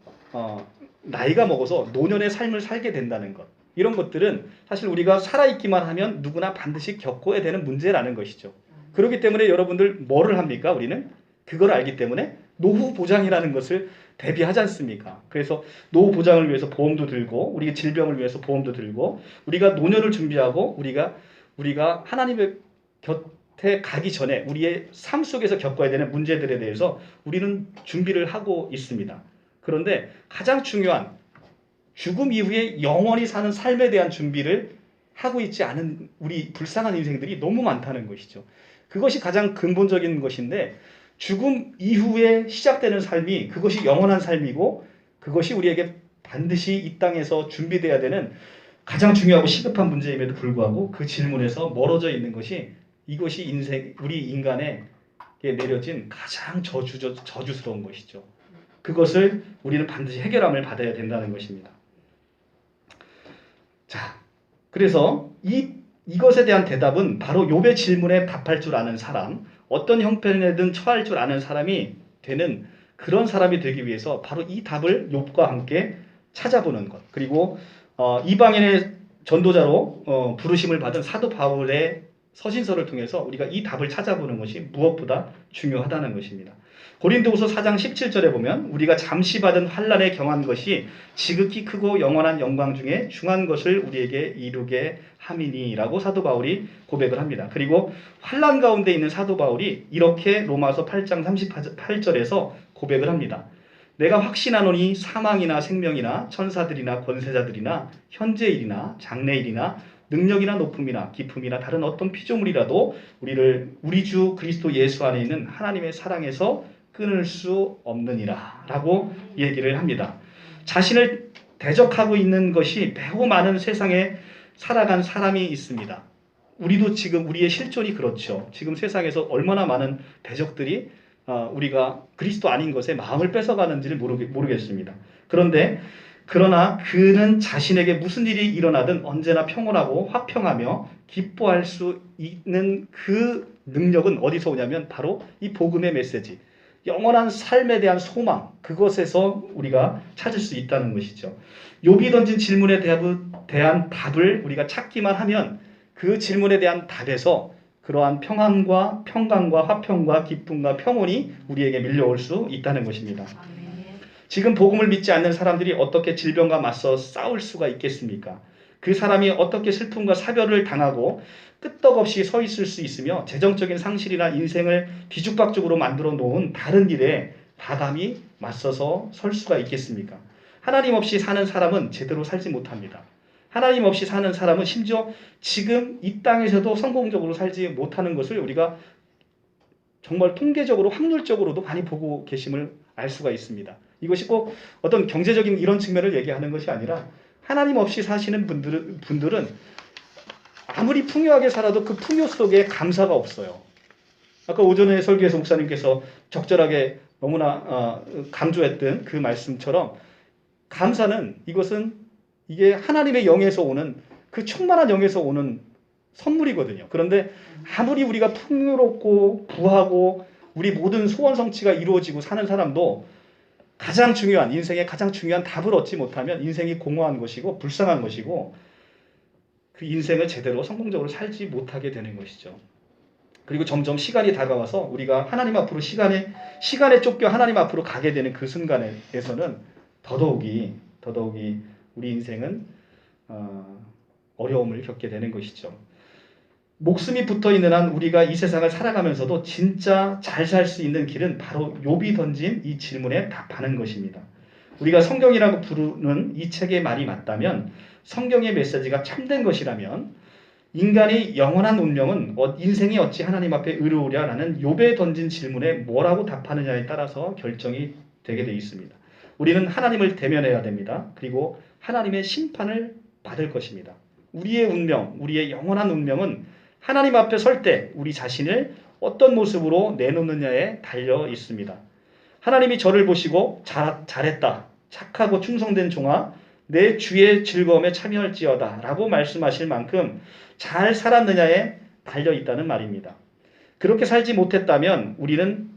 나이가 먹어서 노년의 삶을 살게 된다는 것, 이런 것들은 사실 우리가 살아있기만 하면 누구나 반드시 겪어야 되는 문제라는 것이죠. 그렇기 때문에 여러분들 뭐를 합니까? 우리는 그걸 알기 때문에 노후 보장이라는 것을 대비하지 않습니까? 그래서 노후 보장을 위해서 보험도 들고 우리의 질병을 위해서 보험도 들고 우리가 노년을 준비하고 우리가 하나님의 곁에 가기 전에 우리의 삶 속에서 겪어야 되는 문제들에 대해서 우리는 준비를 하고 있습니다. 그런데 가장 중요한 죽음 이후에 영원히 사는 삶에 대한 준비를 하고 있지 않은 우리 불쌍한 인생들이 너무 많다는 것이죠. 그것이 가장 근본적인 것인데 죽음 이후에 시작되는 삶이 그것이 영원한 삶이고 그것이 우리에게 반드시 이 땅에서 준비되어야 되는 가장 중요하고 시급한 문제임에도 불구하고 그 질문에서 멀어져 있는 것이 이것이 우리 인간에게 내려진 가장 저주스러운 것이죠. 그것을 우리는 반드시 해결함을 받아야 된다는 것입니다. 자, 그래서 이것에 대한 대답은 바로 욥의 질문에 답할 줄 아는 사람, 어떤 형편에든 처할 줄 아는 사람이 되는 그런 사람이 되기 위해서 바로 이 답을 욥과 함께 찾아보는 것. 그리고 이방인의 전도자로 부르심을 받은 사도 바울의 서신서를 통해서 우리가 이 답을 찾아보는 것이 무엇보다 중요하다는 것입니다. 고린도후서 4장 17절에 보면 우리가 잠시 받은 환난에 경한 것이 지극히 크고 영원한 영광 중에 중한 것을 우리에게 이루게 함이니라고 사도 바울이 고백을 합니다. 그리고 환난 가운데 있는 사도 바울이 이렇게 로마서 8장 38절에서 고백을 합니다. 내가 확신하노니 사망이나 생명이나 천사들이나 권세자들이나 현재일이나 장래일이나 능력이나 높음이나 기품이나 다른 어떤 피조물이라도 우리를 우리 주 그리스도 예수 안에 있는 하나님의 사랑에서 끊을 수 없느니라 라고 얘기를 합니다. 자신을 대적하고 있는 것이 매우 많은 세상에 살아간 사람이 있습니다. 우리도 지금 우리의 실존이 그렇죠. 지금 세상에서 얼마나 많은 대적들이 우리가 그리스도 아닌 것에 마음을 뺏어가는지를 모르겠습니다. 그러나 그는 자신에게 무슨 일이 일어나든 언제나 평온하고 화평하며 기뻐할 수 있는 그 능력은 어디서 오냐면 바로 이 복음의 메시지, 영원한 삶에 대한 소망, 그것에서 우리가 찾을 수 있다는 것이죠. 욥이 던진 질문에 대한 답을 우리가 찾기만 하면 그 질문에 대한 답에서 그러한 평안과 평강과 화평과 기쁨과 평온이 우리에게 밀려올 수 있다는 것입니다. 지금 복음을 믿지 않는 사람들이 어떻게 질병과 맞서 싸울 수가 있겠습니까? 그 사람이 어떻게 슬픔과 사별을 당하고 끄떡없이 서 있을 수 있으며 재정적인 상실이나 인생을 뒤죽박죽으로 만들어 놓은 다른 일에 과감히 맞서서 설 수가 있겠습니까? 하나님 없이 사는 사람은 제대로 살지 못합니다. 하나님 없이 사는 사람은 심지어 지금 이 땅에서도 성공적으로 살지 못하는 것을 우리가 정말 통계적으로 확률적으로도 많이 보고 계심을 알 수가 있습니다. 이것이 꼭 어떤 경제적인 이런 측면을 얘기하는 것이 아니라 하나님 없이 사시는 분들은 아무리 풍요하게 살아도 그 풍요 속에 감사가 없어요. 아까 오전에 설교에서 목사님께서 적절하게 너무나 강조했던 그 말씀처럼 감사는 이게 하나님의 영에서 오는 그 충만한 영에서 오는 선물이거든요. 그런데 아무리 우리가 풍요롭고 부하고 우리 모든 소원 성취가 이루어지고 사는 사람도 인생의 가장 중요한 답을 얻지 못하면 인생이 공허한 것이고 불쌍한 것이고 그 인생을 제대로 성공적으로 살지 못하게 되는 것이죠. 그리고 점점 시간이 다가와서 우리가 하나님 앞으로 시간에 쫓겨 하나님 앞으로 가게 되는 그 순간에서는 더더욱이 우리 인생은 어려움을 겪게 되는 것이죠. 목숨이 붙어있는 한 우리가 이 세상을 살아가면서도 진짜 잘 살 수 있는 길은 바로 욥이 던진 이 질문에 답하는 것입니다. 우리가 성경이라고 부르는 이 책의 말이 맞다면, 성경의 메시지가 참된 것이라면 인간의 영원한 운명은 인생이 어찌 하나님 앞에 의로우랴라는 욥에 던진 질문에 뭐라고 답하느냐에 따라서 결정이 되게 되어 있습니다. 우리는 하나님을 대면해야 됩니다. 그리고 하나님의 심판을 받을 것입니다. 우리의 운명, 우리의 영원한 운명은 하나님 앞에 설 때 우리 자신을 어떤 모습으로 내놓느냐에 달려 있습니다. 하나님이 저를 보시고 잘했다, 착하고 충성된 종아, 내 주의 즐거움에 참여할지어다 라고 말씀하실 만큼 잘 살았느냐에 달려 있다는 말입니다. 그렇게 살지 못했다면 우리는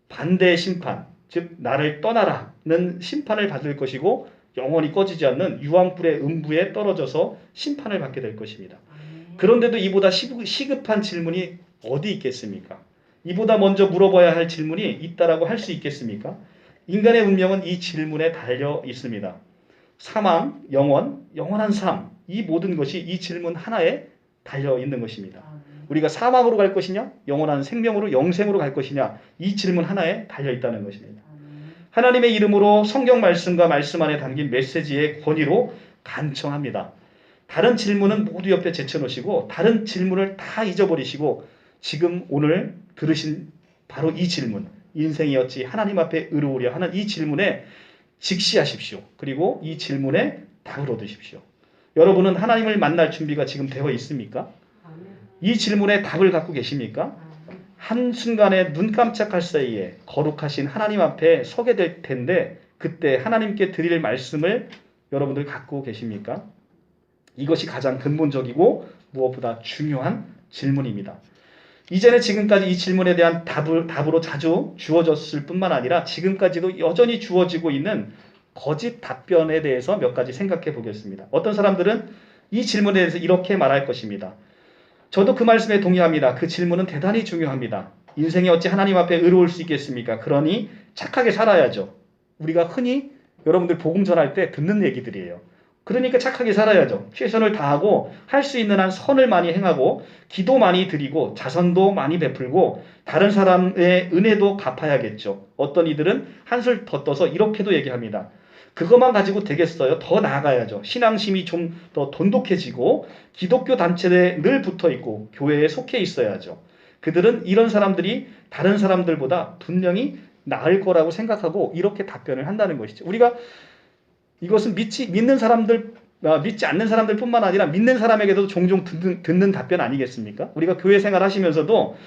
반대의 심판, 즉 나를 떠나라는 심판을 받을 것이고 영원히 꺼지지 않는 유황불의 음부에 떨어져서 심판을 받게 될 것입니다. 그런데도 이보다 시급한 질문이 어디 있겠습니까? 이보다 먼저 물어봐야 할 질문이 있다라고 할 수 있겠습니까? 인간의 운명은 이 질문에 달려 있습니다. 사망, 영원, 영원한 삶, 이 모든 것이 이 질문 하나에 달려 있는 것입니다. 우리가 사망으로 갈 것이냐, 영원한 생명으로 영생으로 갈 것이냐, 이 질문 하나에 달려 있다는 것입니다. 하나님의 이름으로 성경 말씀과 말씀 안에 담긴 메시지의 권위로 간청합니다. 다른 질문은 모두 옆에 제쳐놓으시고 다른 질문을 다 잊어버리시고 지금 오늘 들으신 바로 이 질문, 인생이 어찌 하나님 앞에 의로우랴 하는 이 질문에 직시하십시오. 그리고 이 질문에 답을 얻으십시오. 여러분은 하나님을 만날 준비가 지금 되어 있습니까? 이 질문에 답을 갖고 계십니까? 한순간에 눈 깜짝할 사이에 거룩하신 하나님 앞에 서게 될 텐데 그때 하나님께 드릴 말씀을 여러분들 갖고 계십니까? 이것이 가장 근본적이고 무엇보다 중요한 질문입니다. 이제는 지금까지 이 질문에 대한 답으로 자주 주어졌을 뿐만 아니라 지금까지도 여전히 주어지고 있는 거짓 답변에 대해서 몇 가지 생각해 보겠습니다. 어떤 사람들은 이 질문에 대해서 이렇게 말할 것입니다. 저도 그 말씀에 동의합니다. 그 질문은 대단히 중요합니다. 인생이 어찌 하나님 앞에 의로울 수 있겠습니까? 그러니 착하게 살아야죠. 우리가 흔히 여러분들 복음 전할 때 듣는 얘기들이에요. 그러니까 착하게 살아야죠. 최선을 다하고 할 수 있는 한 선을 많이 행하고 기도 많이 드리고 자선도 많이 베풀고 다른 사람의 은혜도 갚아야겠죠. 어떤 이들은 한술 더 떠서 이렇게도 얘기합니다. 그것만 가지고 되겠어요? 더 나아가야죠. 신앙심이 좀 더 돈독해지고 기독교 단체에 늘 붙어 있고 교회에 속해 있어야죠. 그들은 이런 사람들이 다른 사람들보다 분명히 나을 거라고 생각하고 이렇게 답변을 한다는 것이죠. 우리가 이것은 믿는 사람들, 믿지 않는 사람들뿐만 아니라 믿는 사람에게도 종종 듣는 답변 아니겠습니까? 우리가 교회 생활 하시면서도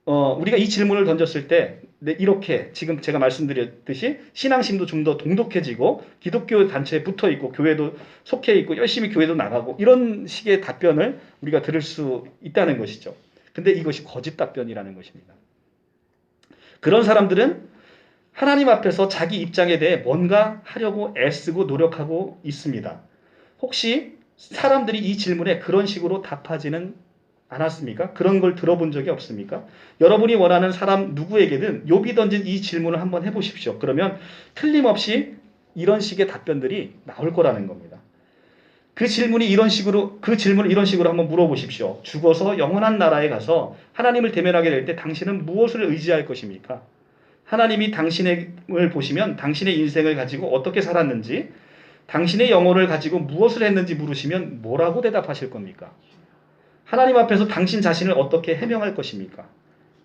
우리가 이 질문을 던졌을 때 이렇게 지금 제가 말씀드렸듯이 신앙심도 좀 더 동독해지고 기독교 단체에 붙어 있고 교회도 속해 있고 열심히 교회도 나가고 이런 식의 답변을 우리가 들을 수 있다는 것이죠. 근데 이것이 거짓 답변이라는 것입니다. 그런 사람들은 하나님 앞에서 자기 입장에 대해 뭔가 하려고 애쓰고 노력하고 있습니다. 혹시 사람들이 이 질문에 그런 식으로 답하지는 않았습니까? 그런 걸 들어본 적이 없습니까? 여러분이 원하는 사람 누구에게든 욥이 던진 이 질문을 한번 해보십시오. 그러면 틀림없이 이런 식의 답변들이 나올 거라는 겁니다. 그 질문을 이런 식으로 한번 물어보십시오. 죽어서 영원한 나라에 가서 하나님을 대면하게 될 때 당신은 무엇을 의지할 것입니까? 하나님이 당신을 보시면 당신의 인생을 가지고 어떻게 살았는지, 당신의 영혼을 가지고 무엇을 했는지 물으시면 뭐라고 대답하실 겁니까? 하나님 앞에서 당신 자신을 어떻게 해명할 것입니까?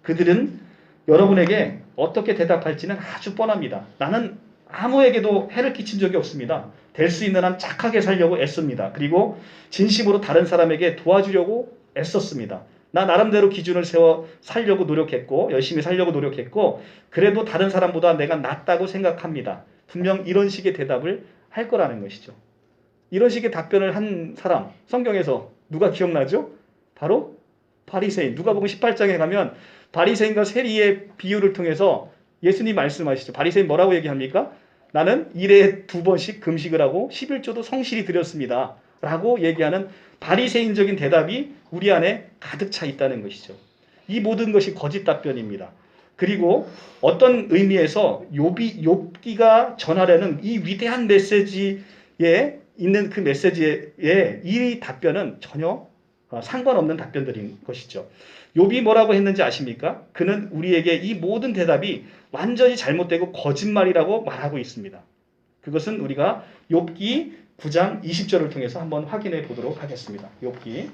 그들은 여러분에게 어떻게 대답할지는 아주 뻔합니다. 나는 아무에게도 해를 끼친 적이 없습니다. 될 수 있는 한 착하게 살려고 애씁니다. 그리고 진심으로 다른 사람에게 도와주려고 애썼습니다. 나 나름대로 기준을 세워 살려고 노력했고 열심히 살려고 노력했고 그래도 다른 사람보다 내가 낫다고 생각합니다. 분명 이런 식의 대답을 할 거라는 것이죠. 이런 식의 답변을 한 사람 성경에서 누가 기억나죠? 바로 바리새인. 누가복음 18장에 가면 바리새인과 세리의 비유를 통해서 예수님 말씀하시죠. 바리새인 뭐라고 얘기합니까? 나는 일에 2번씩 금식을 하고 11조도 성실히 드렸습니다. 라고 얘기하는 바리새인적인 대답이 우리 안에 가득 차 있다는 것이죠. 이 모든 것이 거짓 답변입니다. 그리고 어떤 의미에서 욥기가 전하려는 이 위대한 메시지에 있는 그 메시지에 이 답변은 전혀 상관없는 답변들인 것이죠. 욥이 뭐라고 했는지 아십니까? 그는 우리에게 이 모든 대답이 완전히 잘못되고 거짓말이라고 말하고 있습니다. 그것은 우리가 욥기 9장 20절을 통해서 한번 확인해 보도록 하겠습니다. 욥기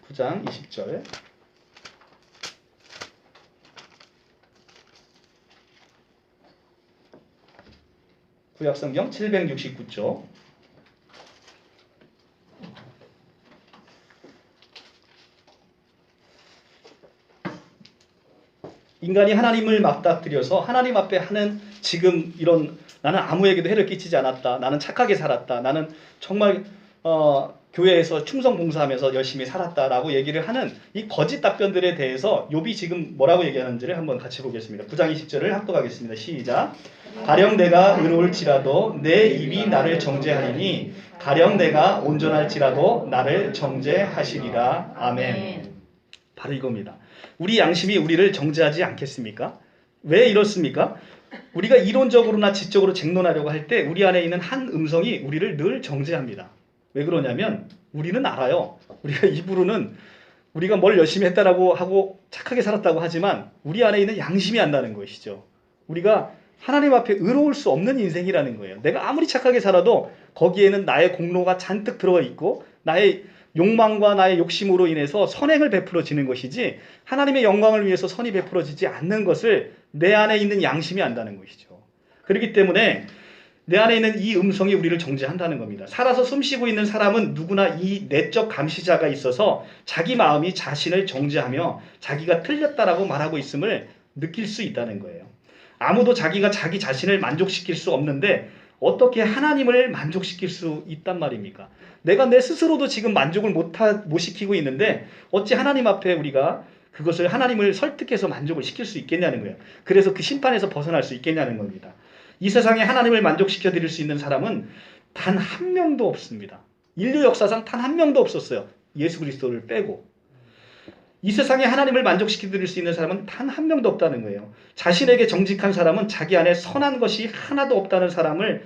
9장 20절. 구약성경 769쪽. 인간이 하나님을 맞닥뜨려서 하나님 앞에 하는 지금 이런 나는 아무에게도 해를 끼치지 않았다. 나는 착하게 살았다. 나는 정말 교회에서 충성 봉사하면서 열심히 살았다라고 얘기를 하는 이 거짓 답변들에 대해서 욥이 지금 뭐라고 얘기하는지를 한번 같이 보겠습니다. 9장 20절을 합독하겠습니다. 시작. 가령 내가 의로울지라도 내 입이 나를 정죄하리니 가령 내가 온전할지라도 나를 정죄하시리라. 아멘. 바로 이겁니다. 우리 양심이 우리를 정죄하지 않겠습니까? 왜 이렇습니까? 우리가 이론적으로나 지적으로 쟁론하려고 할 때 우리 안에 있는 한 음성이 우리를 늘 정죄합니다. 왜 그러냐면 우리는 알아요. 우리가 입으로는 우리가 뭘 열심히 했다라고 하고 착하게 살았다고 하지만 우리 안에 있는 양심이 안다는 것이죠. 우리가 하나님 앞에 의로울 수 없는 인생이라는 거예요. 내가 아무리 착하게 살아도 거기에는 나의 공로가 잔뜩 들어가 있고 나의 욕망과 나의 욕심으로 인해서 선행을 베풀어지는 것이지 하나님의 영광을 위해서 선이 베풀어지지 않는 것을 내 안에 있는 양심이 안다는 것이죠. 그렇기 때문에 내 안에 있는 이 음성이 우리를 정죄한다는 겁니다. 살아서 숨쉬고 있는 사람은 누구나 이 내적 감시자가 있어서 자기 마음이 자신을 정죄하며 자기가 틀렸다라고 말하고 있음을 느낄 수 있다는 거예요. 아무도 자기가 자기 자신을 만족시킬 수 없는데 어떻게 하나님을 만족시킬 수 있단 말입니까? 내가 내 스스로도 지금 만족을 못 시키고 있는데 어찌 하나님 앞에 우리가 그것을 하나님을 설득해서 만족을 시킬 수 있겠냐는 거예요. 그래서 그 심판에서 벗어날 수 있겠냐는 겁니다. 이 세상에 하나님을 만족시켜 드릴 수 있는 사람은 단 한 명도 없습니다. 인류 역사상 단 한 명도 없었어요. 예수 그리스도를 빼고. 이 세상에 하나님을 만족시켜드릴 수 있는 사람은 단 한 명도 없다는 거예요. 자신에게 정직한 사람은 자기 안에 선한 것이 하나도 없다는 사람을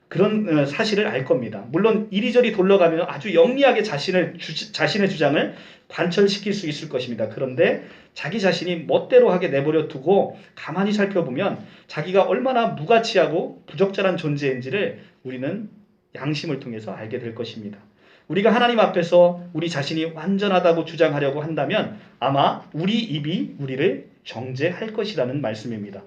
그런 사실을 알 겁니다. 물론 이리저리 돌려가면 아주 영리하게 자신의 주장을 관철시킬 수 있을 것입니다. 그런데 자기 자신이 멋대로 하게 내버려 두고 가만히 살펴보면 자기가 얼마나 무가치하고 부적절한 존재인지를 우리는 양심을 통해서 알게 될 것입니다. 우리가 하나님 앞에서 우리 자신이 완전하다고 주장하려고 한다면 아마 우리 입이 우리를 정죄할 것이라는 말씀입니다.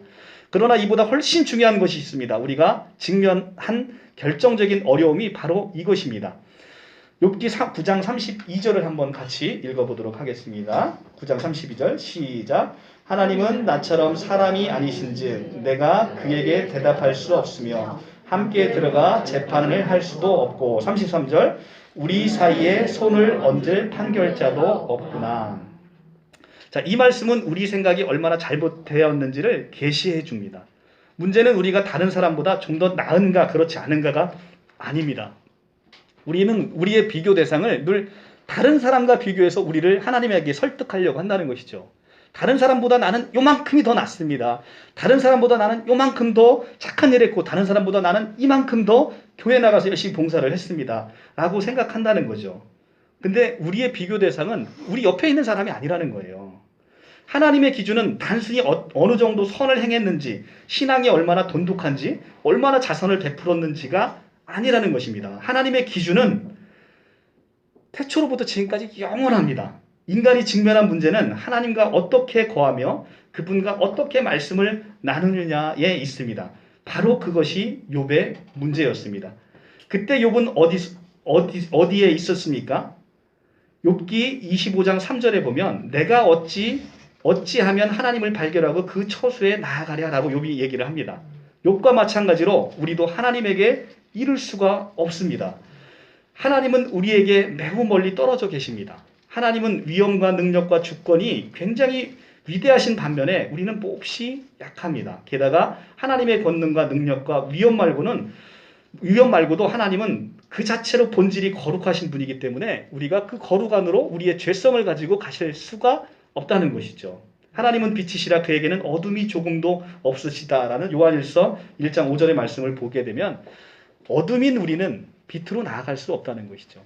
그러나 이보다 훨씬 중요한 것이 있습니다. 우리가 직면한 결정적인 어려움이 바로 이것입니다. 욥기 9장 32절을 한번 같이 읽어보도록 하겠습니다. 9장 32절 시작. 하나님은 나처럼 사람이 아니신즉 내가 그에게 대답할 수 없으며 함께 들어가 재판을 할 수도 없고 33절 우리 사이에 손을 얹을 판결자도 없구나. 자, 이 말씀은 우리 생각이 얼마나 잘못되었는지를 계시해 줍니다. 문제는 우리가 다른 사람보다 좀 더 나은가 그렇지 않은가가 아닙니다. 우리는 우리의 비교 대상을 늘 다른 사람과 비교해서 우리를 하나님에게 설득하려고 한다는 것이죠. 다른 사람보다 나는 요만큼이 더 낫습니다. 다른 사람보다 나는 요만큼 더 착한 일 했고 다른 사람보다 나는 이만큼 더 교회 나가서 열심히 봉사를 했습니다. 라고 생각한다는 거죠. 근데 우리의 비교 대상은 우리 옆에 있는 사람이 아니라는 거예요. 하나님의 기준은 단순히 어느 정도 선을 행했는지, 신앙이 얼마나 돈독한지, 얼마나 자선을 베풀었는지가 아니라는 것입니다. 하나님의 기준은 태초로부터 지금까지 영원합니다. 인간이 직면한 문제는 하나님과 어떻게 거하며 그분과 어떻게 말씀을 나누느냐에 있습니다. 바로 그것이 욥의 문제였습니다. 그때 욥은 어디에 있었습니까? 욥기 25장 3절에 보면 내가 어찌하면 하나님을 발견하고 그 처소에 나아가랴라고 욥이 얘기를 합니다. 욥과 마찬가지로 우리도 하나님에게 이룰 수가 없습니다. 하나님은 우리에게 매우 멀리 떨어져 계십니다. 하나님은 위엄과 능력과 주권이 굉장히 위대하신 반면에 우리는 몹시 약합니다. 게다가 하나님의 권능과 능력과 위엄 말고도 하나님은 그 자체로 본질이 거룩하신 분이기 때문에 우리가 그 거룩 안으로 우리의 죄성을 가지고 가실 수가 없다는 것이죠. 하나님은 빛이시라 그에게는 어둠이 조금도 없으시다라는 요한일서 1장 5절의 말씀을 보게 되면 어둠인 우리는 빛으로 나아갈 수 없다는 것이죠.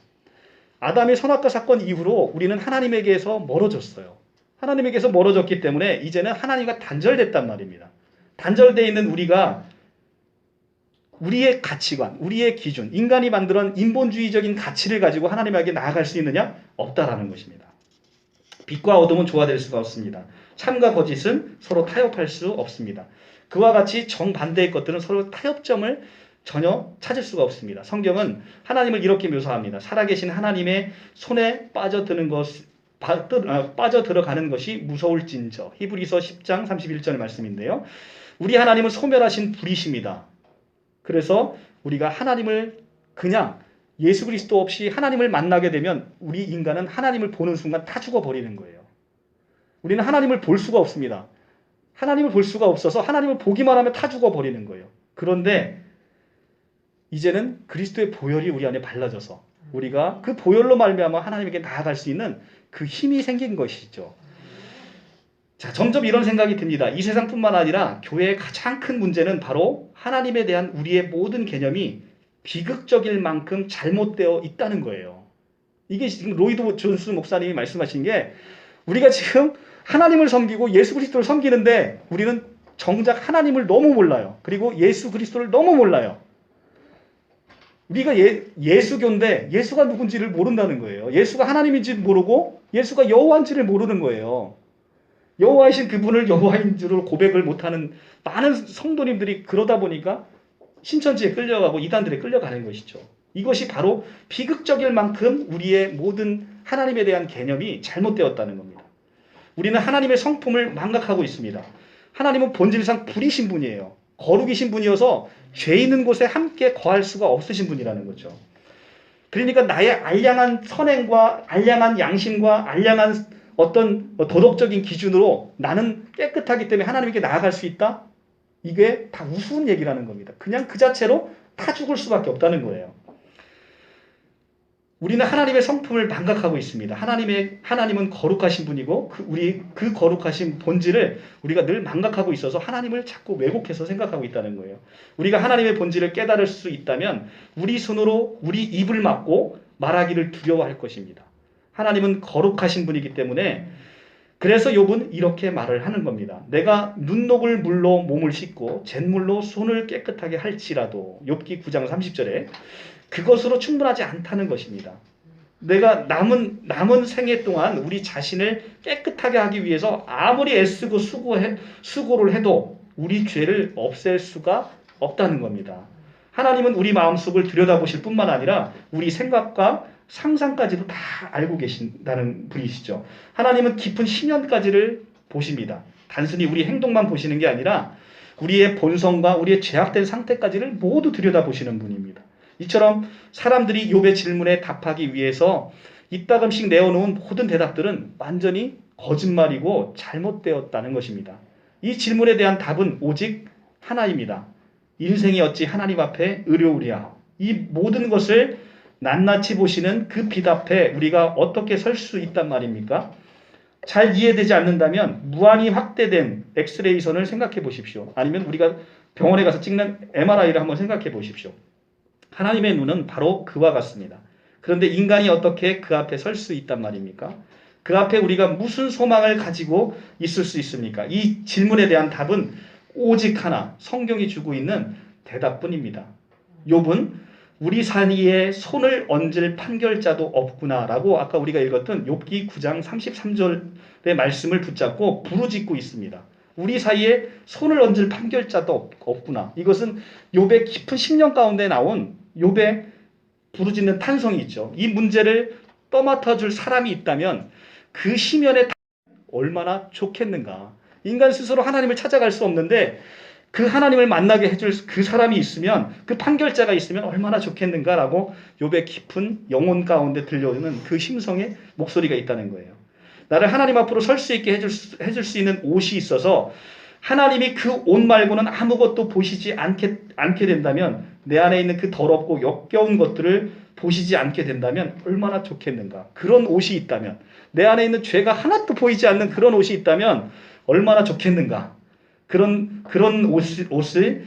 아담의 선악과 사건 이후로 우리는 하나님에게서 멀어졌어요. 하나님에게서 멀어졌기 때문에 이제는 하나님과 단절됐단 말입니다. 단절되어 있는 우리가 우리의 가치관, 우리의 기준, 인간이 만들어낸 인본주의적인 가치를 가지고 하나님에게 나아갈 수 있느냐? 없다라는 것입니다. 빛과 어둠은 조화될 수가 없습니다. 참과 거짓은 서로 타협할 수 없습니다. 그와 같이 정반대의 것들은 서로 타협점을 전혀 찾을 수가 없습니다. 성경은 하나님을 이렇게 묘사합니다. 살아계신 하나님의 손에 빠져들어가는 것이 무서울진저. 히브리서 10장 31절 말씀인데요. 우리 하나님은 소멸하신 불이십니다. 그래서 우리가 하나님을 그냥 예수 그리스도 없이 하나님을 만나게 되면 우리 인간은 하나님을 보는 순간 다 죽어버리는 거예요. 우리는 하나님을 볼 수가 없습니다. 하나님을 볼 수가 없어서 하나님을 보기만 하면 다 죽어버리는 거예요. 그런데 이제는 그리스도의 보혈이 우리 안에 발라져서 우리가 그 보혈로 말미암아 하나님에게 나아갈 수 있는 그 힘이 생긴 것이죠. 자, 점점 이런 생각이 듭니다. 이 세상뿐만 아니라 교회의 가장 큰 문제는 바로 하나님에 대한 우리의 모든 개념이 비극적일 만큼 잘못되어 있다는 거예요. 이게 지금 로이드 존스 목사님이 말씀하신 게 우리가 지금 하나님을 섬기고 예수 그리스도를 섬기는데 우리는 정작 하나님을 너무 몰라요. 그리고 예수 그리스도를 너무 몰라요. 우리가 예수교인데 예수가 누군지를 모른다는 거예요. 예수가 하나님인지 모르고 예수가 여호와인지를 모르는 거예요. 여호와이신 그분을 여호와인 줄을 고백을 못하는 많은 성도님들이 그러다 보니까 신천지에 끌려가고 이단들에 끌려가는 것이죠. 이것이 바로 비극적일 만큼 우리의 모든 하나님에 대한 개념이 잘못되었다는 겁니다. 우리는 하나님의 성품을 망각하고 있습니다. 하나님은 본질상 불이신 분이에요. 거룩이신 분이어서 죄 있는 곳에 함께 거할 수가 없으신 분이라는 거죠. 그러니까 나의 알량한 선행과 알량한 양심과 알량한 어떤 도덕적인 기준으로 나는 깨끗하기 때문에 하나님께 나아갈 수 있다? 이게 다 우스운 얘기라는 겁니다. 그냥 그 자체로 다 죽을 수밖에 없다는 거예요. 우리는 하나님의 성품을 망각하고 있습니다. 하나님은 거룩하신 분이고 우리 그 거룩하신 본질을 우리가 늘 망각하고 있어서 하나님을 자꾸 왜곡해서 생각하고 있다는 거예요. 우리가 하나님의 본질을 깨달을 수 있다면 우리 손으로 우리 입을 막고 말하기를 두려워할 것입니다. 하나님은 거룩하신 분이기 때문에 그래서 욥은 이렇게 말을 하는 겁니다. 내가 눈 녹을 물로 몸을 씻고 잿물로 손을 깨끗하게 할지라도 욥기 9장 30절에 그것으로 충분하지 않다는 것입니다. 내가 남은 생애 동안 우리 자신을 깨끗하게 하기 위해서 아무리 애쓰고 수고를 해도 우리 죄를 없앨 수가 없다는 겁니다. 하나님은 우리 마음속을 들여다보실 뿐만 아니라 우리 생각과 상상까지도 다 알고 계신다는 분이시죠. 하나님은 깊은 심연까지를 보십니다. 단순히 우리 행동만 보시는 게 아니라 우리의 본성과 우리의 죄악된 상태까지를 모두 들여다보시는 분입니다. 이처럼 사람들이 욥의 질문에 답하기 위해서 이따금씩 내어놓은 모든 대답들은 완전히 거짓말이고 잘못되었다는 것입니다. 이 질문에 대한 답은 오직 하나입니다. 인생이 어찌 하나님 앞에 의로우랴. 이 모든 것을 낱낱이 보시는 그 빛 앞에 우리가 어떻게 설 수 있단 말입니까? 잘 이해되지 않는다면 무한히 확대된 엑스레이 선을 생각해 보십시오. 아니면 우리가 병원에 가서 찍는 MRI를 한번 생각해 보십시오. 하나님의 눈은 바로 그와 같습니다. 그런데 인간이 어떻게 그 앞에 설 수 있단 말입니까? 그 앞에 우리가 무슨 소망을 가지고 있을 수 있습니까? 이 질문에 대한 답은 오직 하나, 성경이 주고 있는 대답뿐입니다. 욥은 우리 사이에 손을 얹을 판결자도 없구나라고 아까 우리가 읽었던 욥기 9장 33절의 말씀을 붙잡고 부르짖고 있습니다. 우리 사이에 손을 얹을 판결자도 없구나. 이것은 욥의 깊은 심령 가운데 나온 욥의 부르짖는 탄성이 있죠. 이 문제를 떠맡아줄 사람이 있다면 그 심연에 얼마나 좋겠는가. 인간 스스로 하나님을 찾아갈 수 없는데 그 하나님을 만나게 해줄 그 사람이 있으면, 그 판결자가 있으면 얼마나 좋겠는가라고 욥의 깊은 영혼 가운데 들려오는 그 심성의 목소리가 있다는 거예요. 나를 하나님 앞으로 설 수 있게 해줄 수 있는 옷이 있어서 하나님이 그 옷 말고는 아무것도 보시지 않게 된다면, 내 안에 있는 그 더럽고 역겨운 것들을 보시지 않게 된다면 얼마나 좋겠는가. 그런 옷이 있다면, 내 안에 있는 죄가 하나도 보이지 않는 그런 옷이 있다면 얼마나 좋겠는가. 그런 옷을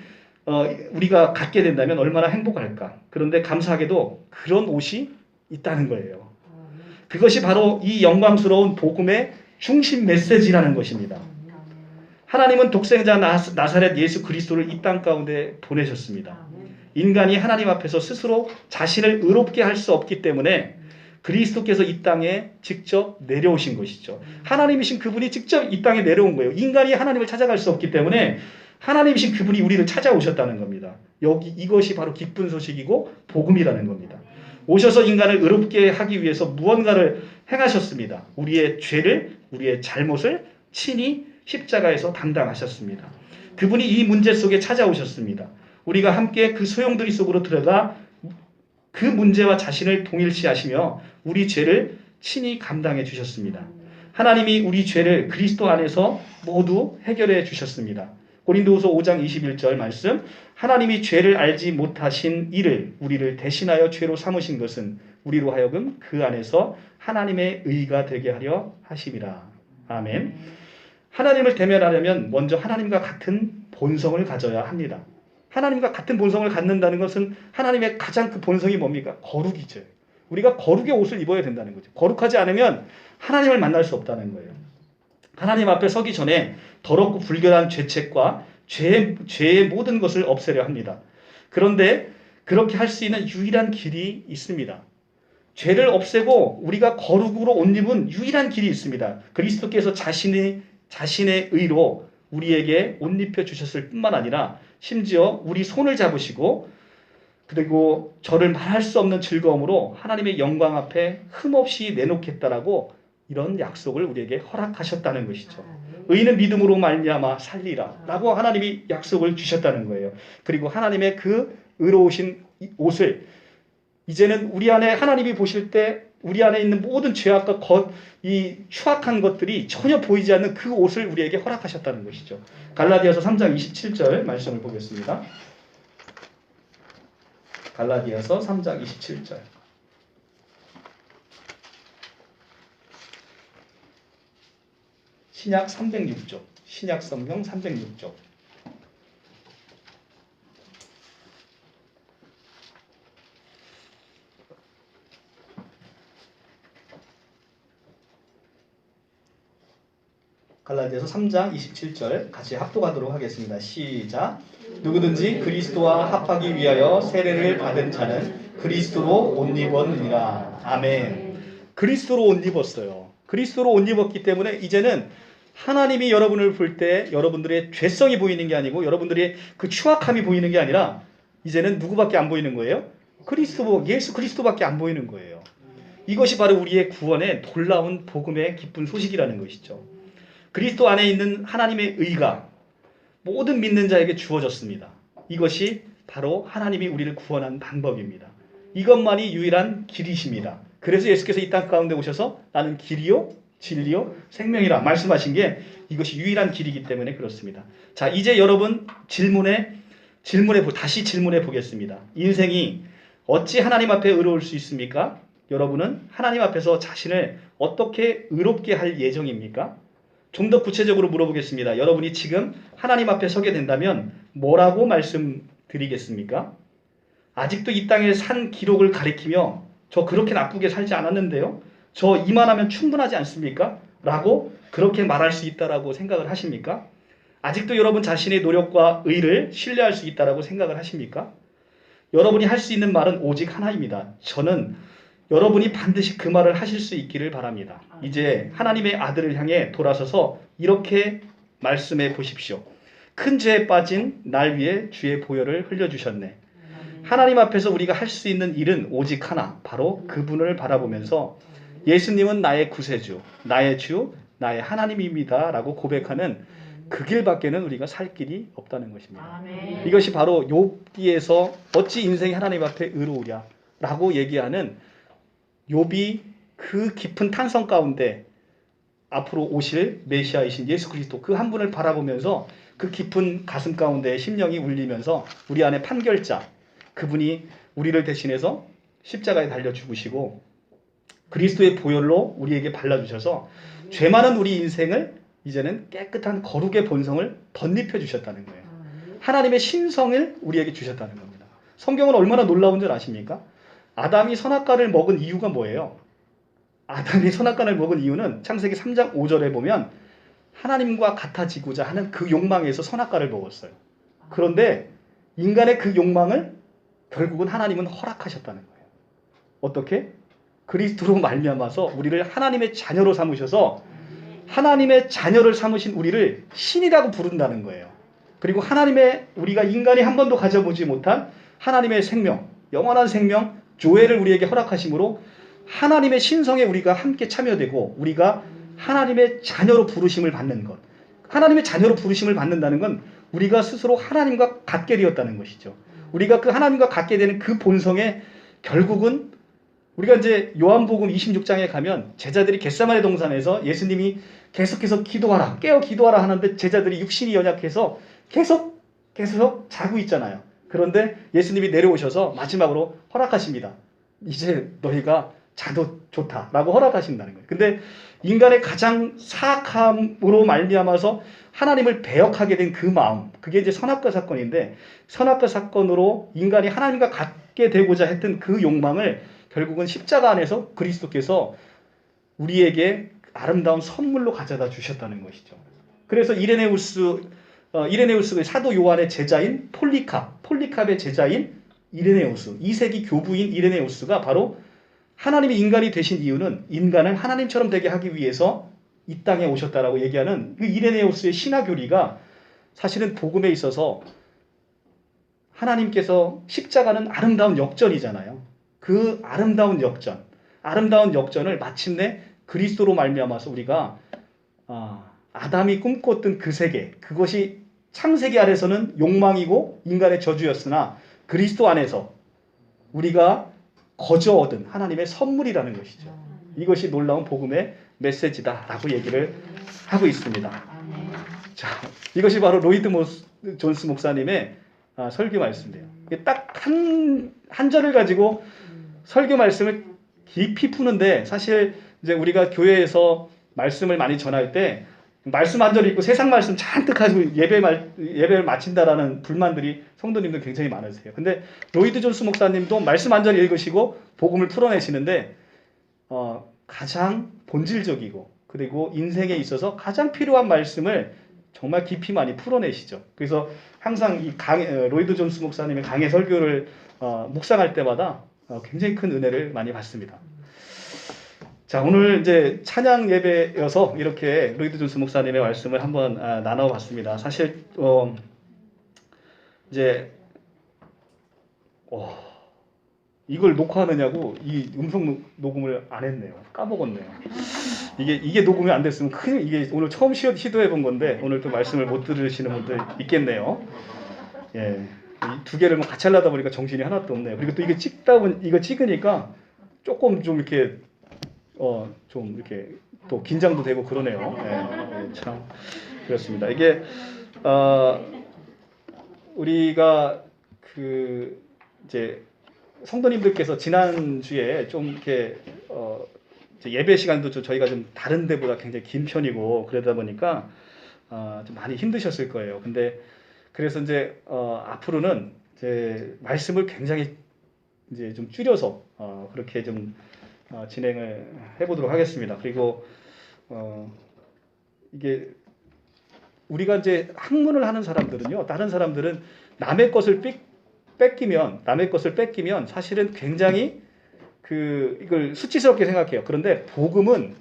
우리가 갖게 된다면 얼마나 행복할까. 그런데 감사하게도 그런 옷이 있다는 거예요. 그것이 바로 이 영광스러운 복음의 중심 메시지라는 것입니다. 하나님은 독생자 나사렛 예수 그리스도를 이 땅 가운데 보내셨습니다. 인간이 하나님 앞에서 스스로 자신을 의롭게 할 수 없기 때문에 그리스도께서 이 땅에 직접 내려오신 것이죠. 하나님이신 그분이 직접 이 땅에 내려온 거예요. 인간이 하나님을 찾아갈 수 없기 때문에 하나님이신 그분이 우리를 찾아오셨다는 겁니다. 이것이 바로 기쁜 소식이고 복음이라는 겁니다. 오셔서 인간을 의롭게 하기 위해서 무언가를 행하셨습니다. 우리의 죄를, 우리의 잘못을 친히 십자가에서 담당하셨습니다. 그분이 이 문제 속에 찾아오셨습니다. 우리가 함께 그 소용돌이 속으로 들어가 그 문제와 자신을 동일시하시며 우리 죄를 친히 감당해 주셨습니다. 하나님이 우리 죄를 그리스도 안에서 모두 해결해 주셨습니다. 고린도후서 5장 21절 말씀, 하나님이 죄를 알지 못하신 이를 우리를 대신하여 죄로 삼으신 것은 우리로 하여금 그 안에서 하나님의 의가 되게 하려 하심이라. 아멘. 하나님을 대면하려면 먼저 하나님과 같은 본성을 가져야 합니다. 하나님과 같은 본성을 갖는다는 것은 하나님의 가장 그 본성이 뭡니까? 거룩이죠. 우리가 거룩의 옷을 입어야 된다는 거죠. 거룩하지 않으면 하나님을 만날 수 없다는 거예요. 하나님 앞에 서기 전에 더럽고 불결한 죄책과 죄의 모든 것을 없애려 합니다. 그런데 그렇게 할 수 있는 유일한 길이 있습니다. 죄를 없애고 우리가 거룩으로 옷 입은 유일한 길이 있습니다. 그리스도께서 자신의 의로 우리에게 옷 입혀 주셨을 뿐만 아니라 심지어 우리 손을 잡으시고 그리고 저를 말할 수 없는 즐거움으로 하나님의 영광 앞에 흠없이 내놓겠다라고 이런 약속을 우리에게 허락하셨다는 것이죠. 의인은 믿음으로 말미암아 살리라 라고 하나님이 약속을 주셨다는 거예요. 그리고 하나님의 그 의로우신 옷을 이제는 우리 안에 하나님이 보실 때 우리 안에 있는 모든 죄악과 이 추악한 것들이 전혀 보이지 않는 그 옷을 우리에게 허락하셨다는 것이죠. 갈라디아서 3장 27절 말씀을 보겠습니다. 갈라디아서 3장 27절. 신약 306쪽. 신약 성경 306쪽. 갈라디아서 3장 27절 같이 합독하도록 하겠습니다. 시작. 누구든지 그리스도와 합하기 위하여 세례를 받은 자는 그리스도로 옷 입었느니라. 아멘. 그리스도로 옷 입었어요. 그리스도로 옷 입었기 때문에 이제는 하나님이 여러분을 볼 때 여러분들의 죄성이 보이는 게 아니고 여러분들의 그 추악함이 보이는 게 아니라 이제는 누구밖에 안 보이는 거예요? 그리스도, 예수 그리스도밖에 안 보이는 거예요. 이것이 바로 우리의 구원의 놀라운 복음의 기쁜 소식이라는 것이죠. 그리스도 안에 있는 하나님의 의가 모든 믿는 자에게 주어졌습니다. 이것이 바로 하나님이 우리를 구원한 방법입니다. 이것만이 유일한 길이십니다. 그래서 예수께서 이 땅 가운데 오셔서 나는 길이요 진리요 생명이라 말씀하신 게 이것이 유일한 길이기 때문에 그렇습니다. 자, 이제 여러분 다시 질문해 보겠습니다. 인생이 어찌 하나님 앞에 의로울 수 있습니까? 여러분은 하나님 앞에서 자신을 어떻게 의롭게 할 예정입니까? 좀 더 구체적으로 물어보겠습니다. 여러분이 지금 하나님 앞에 서게 된다면 뭐라고 말씀드리겠습니까? 아직도 이 땅에 산 기록을 가리키며 저 그렇게 나쁘게 살지 않았는데요. 저 이만하면 충분하지 않습니까? 라고 그렇게 말할 수 있다라고 생각을 하십니까? 아직도 여러분 자신의 노력과 의를 신뢰할 수 있다라고 생각을 하십니까? 여러분이 할 수 있는 말은 오직 하나입니다. 저는 여러분이 반드시 그 말을 하실 수 있기를 바랍니다. 이제 하나님의 아들을 향해 돌아서서 이렇게 말씀해 보십시오. 큰 죄에 빠진 날 위해 주의 보혈을 흘려주셨네. 하나님 앞에서 우리가 할 수 있는 일은 오직 하나, 바로 그분을 바라보면서 예수님은 나의 구세주, 나의 주, 나의 하나님입니다 라고 고백하는 그 길밖에는 우리가 살 길이 없다는 것입니다. 아멘. 이것이 바로 욥기에서 어찌 인생이 하나님 앞에 의로우랴 라고 얘기하는 욥이 그 깊은 탄성 가운데 앞으로 오실 메시아이신 예수 그리스도 그 한 분을 바라보면서 그 깊은 가슴 가운데 심령이 울리면서 우리 안에 판결자 그분이 우리를 대신해서 십자가에 달려 죽으시고 그리스도의 보혈로 우리에게 발라주셔서 죄 많은 우리 인생을 이제는 깨끗한 거룩의 본성을 덧입혀 주셨다는 거예요. 하나님의 신성을 우리에게 주셨다는 겁니다. 성경은 얼마나 놀라운 줄 아십니까? 아담이 선악과를 먹은 이유가 뭐예요? 아담이 선악과를 먹은 이유는 창세기 3장 5절에 보면 하나님과 같아지고자 하는 그 욕망에서 선악과를 먹었어요. 그런데 인간의 그 욕망을 결국은 하나님은 허락하셨다는 거예요. 어떻게? 그리스도로 말미암아서 우리를 하나님의 자녀로 삼으셔서 하나님의 자녀를 삼으신 우리를 신이라고 부른다는 거예요. 그리고 우리가 인간이 한 번도 가져보지 못한 하나님의 생명, 영원한 생명, 조회를 우리에게 허락하심으로 하나님의 신성에 우리가 함께 참여되고 우리가 하나님의 자녀로 부르심을 받는 것. 하나님의 자녀로 부르심을 받는다는 건 우리가 스스로 하나님과 같게 되었다는 것이죠. 우리가 그 하나님과 같게 되는 그 본성에 결국은 우리가 이제 요한복음 26장에 가면 제자들이 겟세마네 동산에서 예수님이 계속해서 기도하라, 깨어 기도하라 하는데 제자들이 육신이 연약해서 계속 자고 있잖아요. 그런데 예수님이 내려오셔서 마지막으로 허락하십니다. 이제 너희가 자도 좋다라고 허락하신다는 거예요. 근데 인간의 가장 사악함으로 말미암아서 하나님을 배역하게 된 그 마음, 그게 이제 선악과 사건인데 선악과 사건으로 인간이 하나님과 같게 되고자 했던 그 욕망을 결국은 십자가 안에서 그리스도께서 우리에게 아름다운 선물로 가져다 주셨다는 것이죠. 그래서 이레네우스의 사도 요한의 제자인 폴리캅의 제자인 이레네우스, 2세기 교부인 이레네우스가 바로 하나님이 인간이 되신 이유는 인간을 하나님처럼 되게 하기 위해서 이 땅에 오셨다라고 얘기하는 그 이레네우스의 신화교리가 사실은 복음에 있어서 하나님께서 십자가는 아름다운 역전이잖아요. 그 아름다운 역전을 마침내 그리스도로 말미암아서 우리가 아담이 꿈꿨던 그 세계, 그것이 창세기 아래서는 욕망이고 인간의 저주였으나 그리스도 안에서 우리가 거저 얻은 하나님의 선물이라는 것이죠. 이것이 놀라운 복음의 메시지다라고 얘기를 하고 있습니다. 자, 이것이 바로 로이드 존스 목사님의 설교 말씀이에요. 딱 한 절을 가지고 설교 말씀을 깊이 푸는데 사실 이제 우리가 교회에서 말씀을 많이 전할 때 말씀 한 절 읽고 세상 말씀 잔뜩 가지고 예배를 마친다라는 불만들이 성도님들 굉장히 많으세요. 근데 로이드 존스 목사님도 말씀 한 절 읽으시고 복음을 풀어내시는데 가장 본질적이고 그리고 인생에 있어서 가장 필요한 말씀을 정말 깊이 많이 풀어내시죠. 그래서 항상 이 로이드 존스 목사님의 강해 설교를 묵상할 때마다 굉장히 큰 은혜를 많이 받습니다. 자, 오늘 이제 찬양 예배여서 이렇게 로이드 존스 목사님의 말씀을 한번 나눠봤습니다. 사실 이제 이걸 녹화하느냐고 이 음성 녹음을 안 했네요. 까먹었네요. 이게 녹음이 안 됐으면 이게 오늘 처음 시도해 본 건데 오늘 또 말씀을 못 들으시는 분들 있겠네요. 예. 이 두 개를 같이 하려다 보니까 정신이 하나도 없네요. 그리고 또 이거 찍으니까 조금 좀 이렇게 좀 이렇게 또 긴장도 되고 그러네요. 예, 참 그렇습니다. 이게 우리가 이제 성도님들께서 지난주에 좀 이렇게 예배 시간도 저희가 좀 다른 데보다 굉장히 긴 편이고 그러다 보니까 좀 많이 힘드셨을 거예요. 근데 그래서 이제 앞으로는 이제 말씀을 굉장히 이제 좀 줄여서 그렇게 좀 진행을 해보도록 하겠습니다. 그리고 이게 우리가 이제 학문을 하는 사람들은요, 다른 사람들은 남의 것을 뺏기면 사실은 굉장히 이걸 수치스럽게 생각해요. 그런데 복음은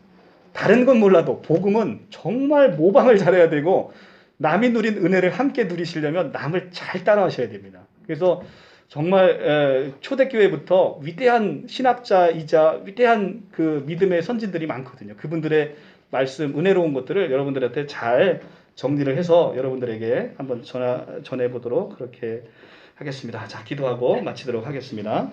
다른 건 몰라도 복음은 정말 모방을 잘해야 되고 남이 누린 은혜를 함께 누리시려면 남을 잘 따라하셔야 됩니다. 그래서 정말 초대교회부터 위대한 신학자이자 위대한 그 믿음의 선진들이 많거든요. 그분들의 말씀, 은혜로운 것들을 여러분들한테 잘 정리를 해서 여러분들에게 한번 전해보도록 그렇게 하겠습니다. 자, 기도하고 마치도록 하겠습니다.